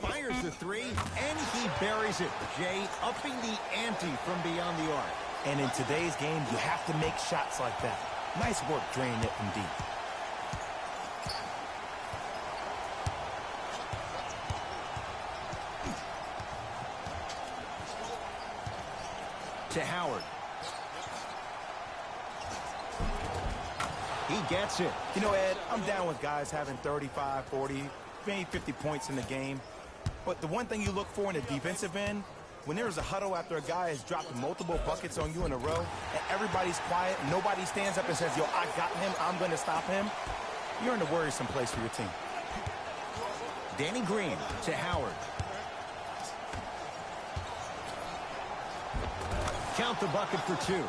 Fires the three, and he buries it. Jay upping the ante from beyond the arc. And in today's game, you have to make shots like that. Nice work draining it from deep. To Howard. He gets it. You know, Ed, I'm down with guys having 35, 40, maybe 50 points in the game. But the one thing you look for in the defensive end, when there's a huddle after a guy has dropped multiple buckets on you in a row, and everybody's quiet, nobody stands up and says, yo, I got him, I'm going to stop him, you're in a worrisome place for your team. Danny Green to Howard. Count the bucket for 2.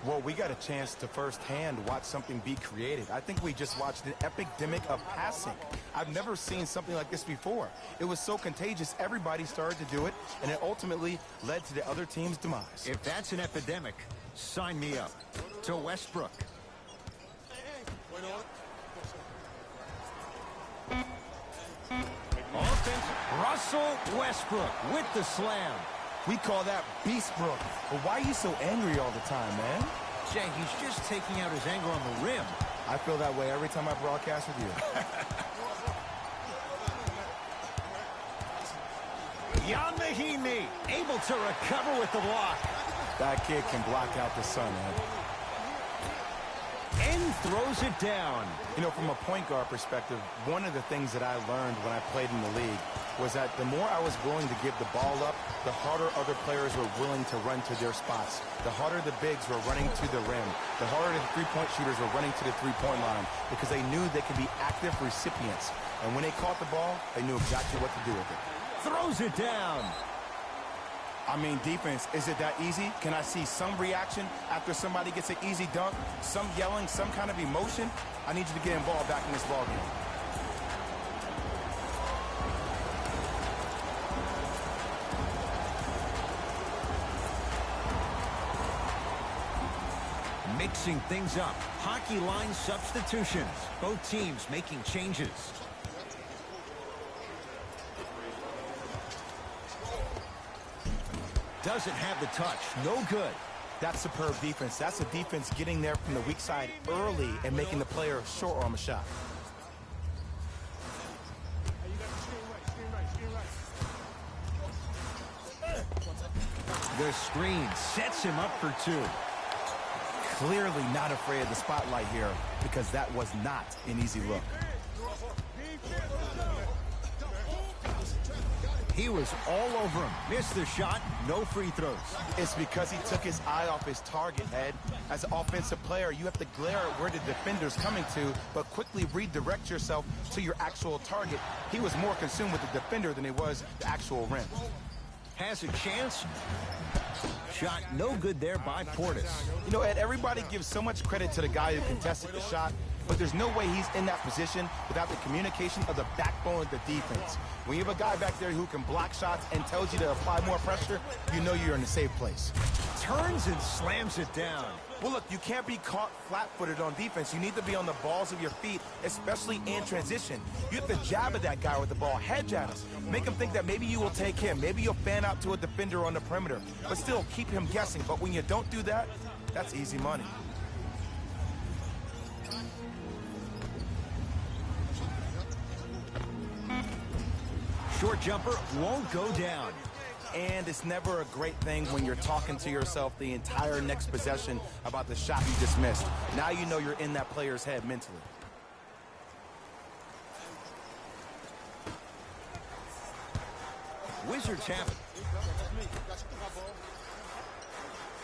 Well, we got a chance to firsthand watch something be created. I think we just watched an epidemic of passing. I've never seen something like this before. It was so contagious, everybody started to do it, and it ultimately led to the other team's demise. If that's an epidemic, sign me up. To Westbrook. Offense, Russell Westbrook with the slam. We call that Beast Brook. But why are you so angry all the time, man? Jay, he's just taking out his anger on the rim. I feel that way every time I broadcast with you. Jan Mahimi able to recover with the block. That kid can block out the sun, man. And throws it down. You know, from a point guard perspective, one of the things that I learned when I played in the league was that the more I was willing to give the ball up, the harder other players were willing to run to their spots. The harder the bigs were running to the rim. The harder the three-point shooters were running to the three-point line because they knew they could be active recipients. And when they caught the ball, they knew exactly what to do with it. Throws it down. I mean, defense, is it that easy? Can I see some reaction after somebody gets an easy dunk? Some yelling, some kind of emotion? I need you to get involved back in this ball game. Mixing things up. Hockey line substitutions. Both teams making changes. Doesn't have the touch. No good. That's superb defense. That's a defense getting there from the weak side early and making the player short arm a shot. The screen sets him up for 2. Clearly not afraid of the spotlight here because that was not an easy look. He was all over him. Missed the shot, no free throws. It's because he took his eye off his target, Ed. As an offensive player, you have to glare at where the defender's coming to, but quickly redirect yourself to your actual target. He was more consumed with the defender than he was the actual rim. Has a chance. Shot no good there by Portis. You know, Ed, everybody gives so much credit to the guy who contested the shot, but there's no way he's in that position without the communication of the backbone of the defense. When you have a guy back there who can block shots and tells you to apply more pressure, you know you're in a safe place. Turns and slams it down. Well, look, you can't be caught flat-footed on defense. You need to be on the balls of your feet, especially in transition. You have to jab at that guy with the ball, head jab him. Make him think that maybe you will take him. Maybe you'll fan out to a defender on the perimeter, but still keep him guessing. But when you don't do that, that's easy money. Short jumper won't go down. And it's never a great thing when you're talking to yourself the entire next possession about the shot you just missed. Now you know you're in that player's head mentally. Wizards have it.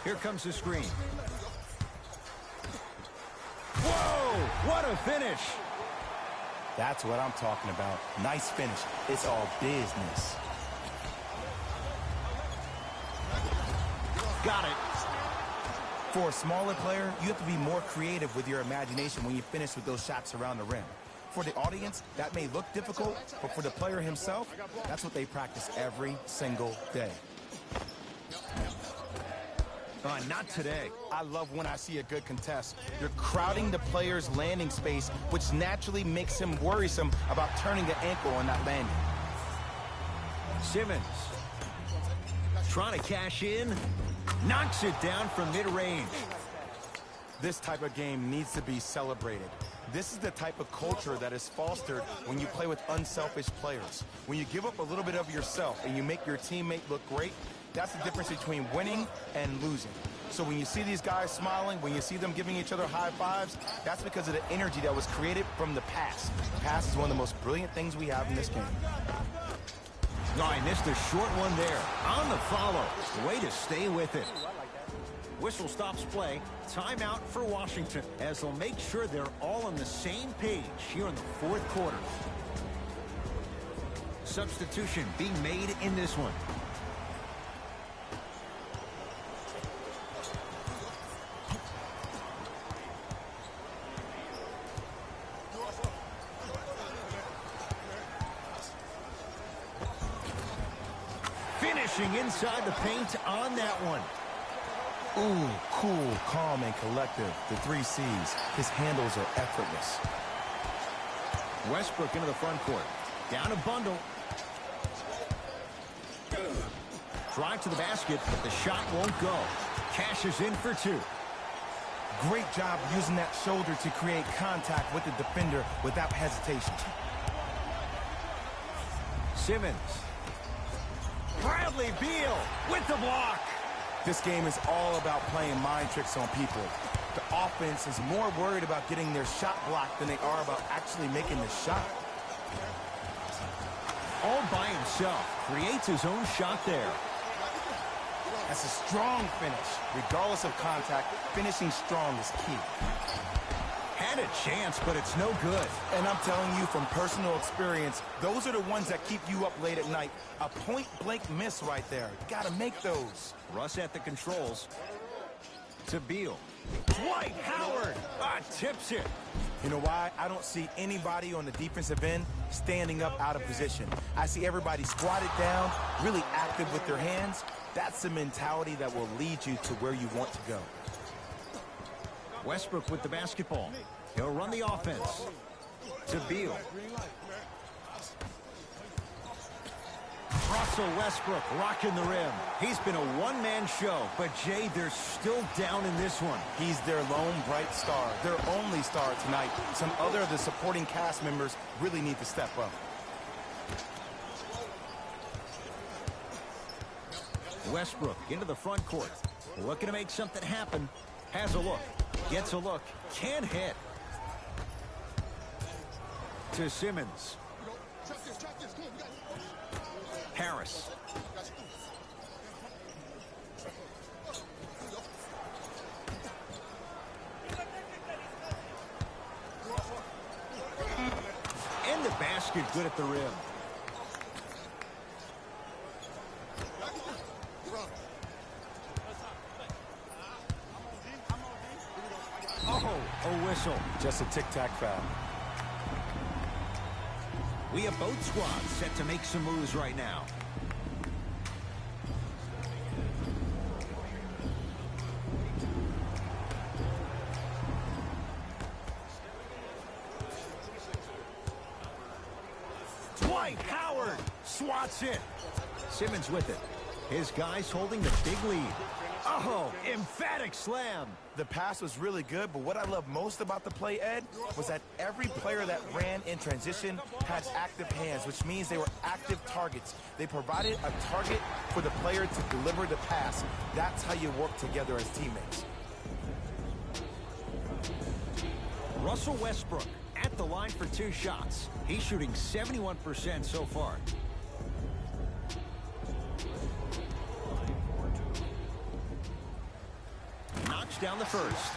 Here comes the screen. Whoa! What a finish! That's what I'm talking about. Nice finish. It's all business. Got it. For a smaller player, you have to be more creative with your imagination when you finish with those shots around the rim. For the audience, that may look difficult, but for the player himself, that's what they practice every single day. Not today. I love when I see a good contest. You're crowding the player's landing space, which naturally makes him worrisome about turning the ankle on that landing. Simmons. Trying to cash in. Knocks it down from mid-range. This type of game needs to be celebrated. This is the type of culture that is fostered when you play with unselfish players. When you give up a little bit of yourself and you make your teammate look great, that's the difference between winning and losing. So when you see these guys smiling, when you see them giving each other high fives, that's because of the energy that was created from the pass. The pass is one of the most brilliant things we have in this game. Oh, I missed a short one there. On the follow. Way to stay with it. Whistle stops play. Timeout for Washington as they'll make sure they're all on the same page here in the fourth quarter. Substitution being made in this one. Finishing inside the paint on that one. Ooh, cool, calm, and collective. The 3 C's. His handles are effortless. Westbrook into the front court. Down a bundle. Drive to the basket, but the shot won't go. Cashes in for 2. Great job using that shoulder to create contact with the defender without hesitation. Simmons. Bradley Beal with the block. This game is all about playing mind tricks on people. The offense is more worried about getting their shot blocked than they are about actually making the shot. All by himself. Creates his own shot there. That's a strong finish. Regardless of contact, finishing strong is key. Had a chance, but it's no good. And I'm telling you from personal experience, those are the ones that keep you up late at night. A point-blank miss right there. You gotta make those. Russ at the controls. To Beal. Dwight Howard tips it. You know why? I don't see anybody on the defensive end standing up out of position. I see everybody squatted down, really active with their hands. That's the mentality that will lead you to where you want to go. Westbrook with the basketball. He'll run the offense. To Beal. Russell Westbrook rocking the rim. He's been a one-man show, but Jay, they're still down in this one. He's their lone bright star, their only star tonight. Some other of the supporting cast members really need to step up. Westbrook into the front court. Looking to make something happen. Has a look. Gets a look. Can't hit. To Simmons. Harris. And the basket good at the rim. Oh, a whistle. Just a tic-tac foul. We have both squads set to make some moves right now. Dwight Howard swats it. Simmons with it. His guys holding the big lead. Oh, emphatic slam. The pass was really good, but what I love most about the play, Ed, was that every player that ran in transition had active hands, which means they were active targets. They provided a target for the player to deliver the pass. That's how you work together as teammates. Russell Westbrook at the line for 2 shots. He's shooting 71% so far. Knocks down the first.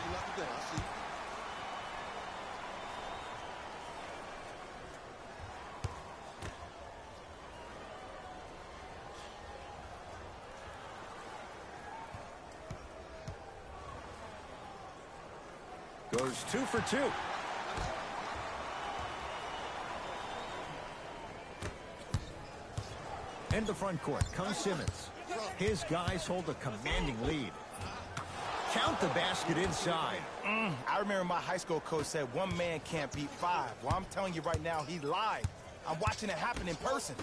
Goes 2 for 2. In the front court comes Simmons. His guys hold a commanding lead. Count the basket inside. I remember my high school coach said 1 man can't beat 5. Well, I'm telling you right now, he lied. I'm watching it happen in person.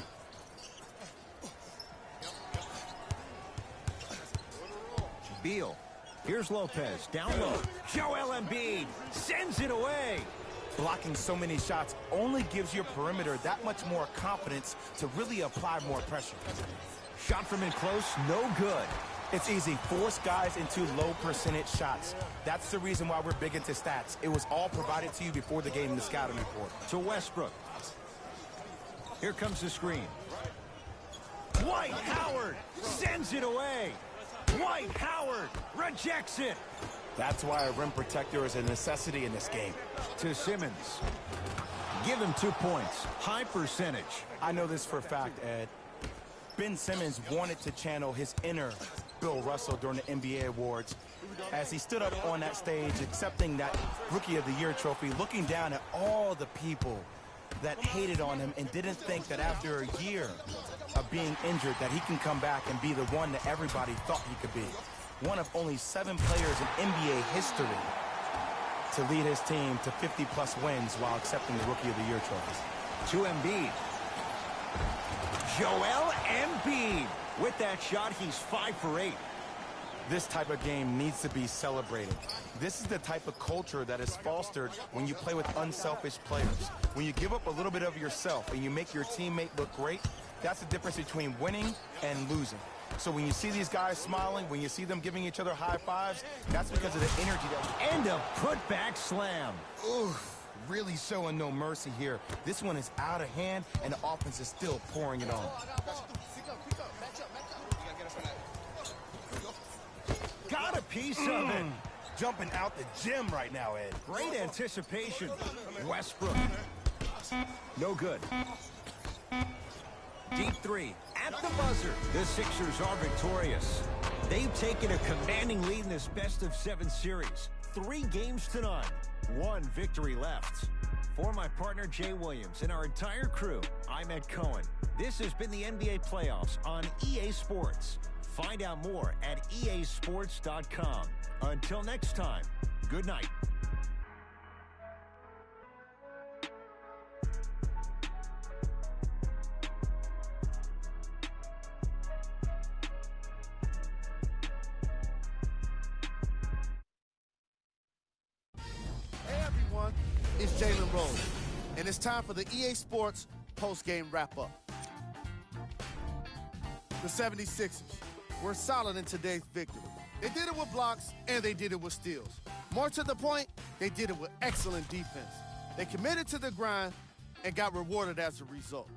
Beal. Here's Lopez. Down low. Joel Embiid sends it away. Blocking so many shots only gives your perimeter that much more confidence to really apply more pressure. Shot from in close. No good. It's easy. Force guys into low percentage shots. That's the reason why we're big into stats. It was all provided to you before the game in the scouting report. To Westbrook. Here comes the screen. Dwight Howard sends it away. Dwight Howard rejects it. That's why a rim protector is a necessity in this game. To Simmons. Give him 2 points. High percentage. I know this for a fact, Ed. Ben Simmons wanted to channel his inner Bill Russell during the NBA Awards as he stood up on that stage accepting that Rookie of the Year trophy, looking down at all the people that hated on him and didn't think that after a year of being injured that he can come back and be the one that everybody thought he could be. One of only 7 players in NBA history to lead his team to 50-plus wins while accepting the Rookie of the Year trophy. To Embiid. Joel Embiid. With that shot, he's 5 for 8. This type of game needs to be celebrated. This is the type of culture that is fostered when you play with unselfish players. When you give up a little bit of yourself and you make your teammate look great, that's the difference between winning and losing. So when you see these guys smiling, when you see them giving each other high fives, that's because of the energy that... And a putback slam. Oof, really showing no mercy here. This one is out of hand, and the offense is still pouring it on. Got a piece of it. Jumping out the gym right now, Ed. Great anticipation. Westbrook. No good. Deep 3 at the buzzer. The Sixers are victorious. They've taken a commanding lead in this best-of-7 series. 3 games to none. 1 victory left. For my partner Jay Williams and our entire crew, I'm Ed Cohen. This has been the NBA Playoffs on EA Sports. Find out more at easports.com. Until next time, good night. Hey everyone, it's Jalen Rose, and it's time for the EA Sports post-game wrap-up. The 76ers were solid in today's victory, They did it with blocks, and they did it with steals. More to the point, they did it with excellent defense. They committed to the grind and got rewarded as a result.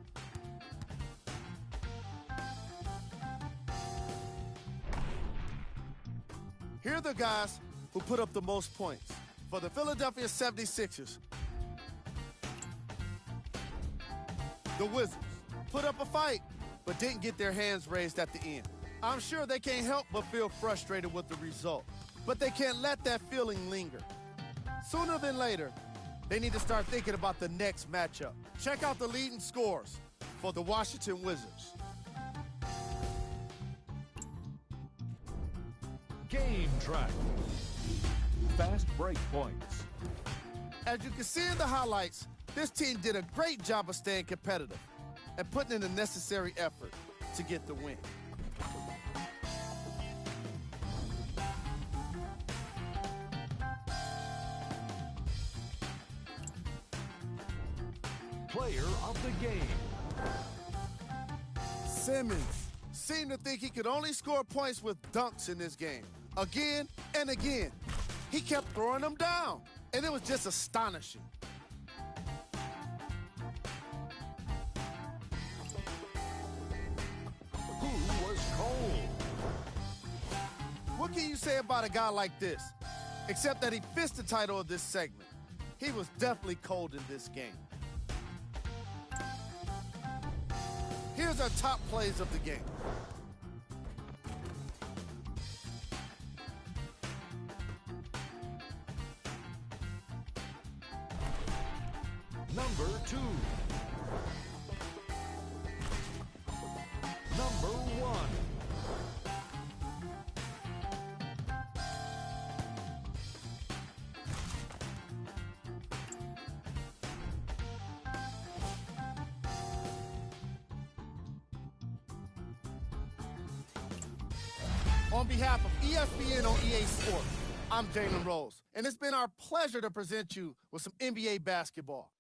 Here are the guys who put up the most points. For the Philadelphia 76ers, the Wizards put up a fight, but didn't get their hands raised at the end. I'm sure they can't help but feel frustrated with the result, but they can't let that feeling linger. Sooner than later, they need to start thinking about the next matchup. Check out the leading scores for the Washington Wizards. Game track. Fast break points. As you can see in the highlights, this team did a great job of staying competitive and putting in the necessary effort to get the win. Player of the game. Simmons seemed to think he could only score points with dunks in this game. Again and again, he kept throwing them down, and it was just astonishing. Who was cold? What can you say about a guy like this? Except that he fits the title of this segment. He was definitely cold in this game. Here's our top plays of the game. Number 2. Number 1. On behalf of ESPN on EA Sports, I'm Jalen Rose, and it's been our pleasure to present you with some NBA basketball.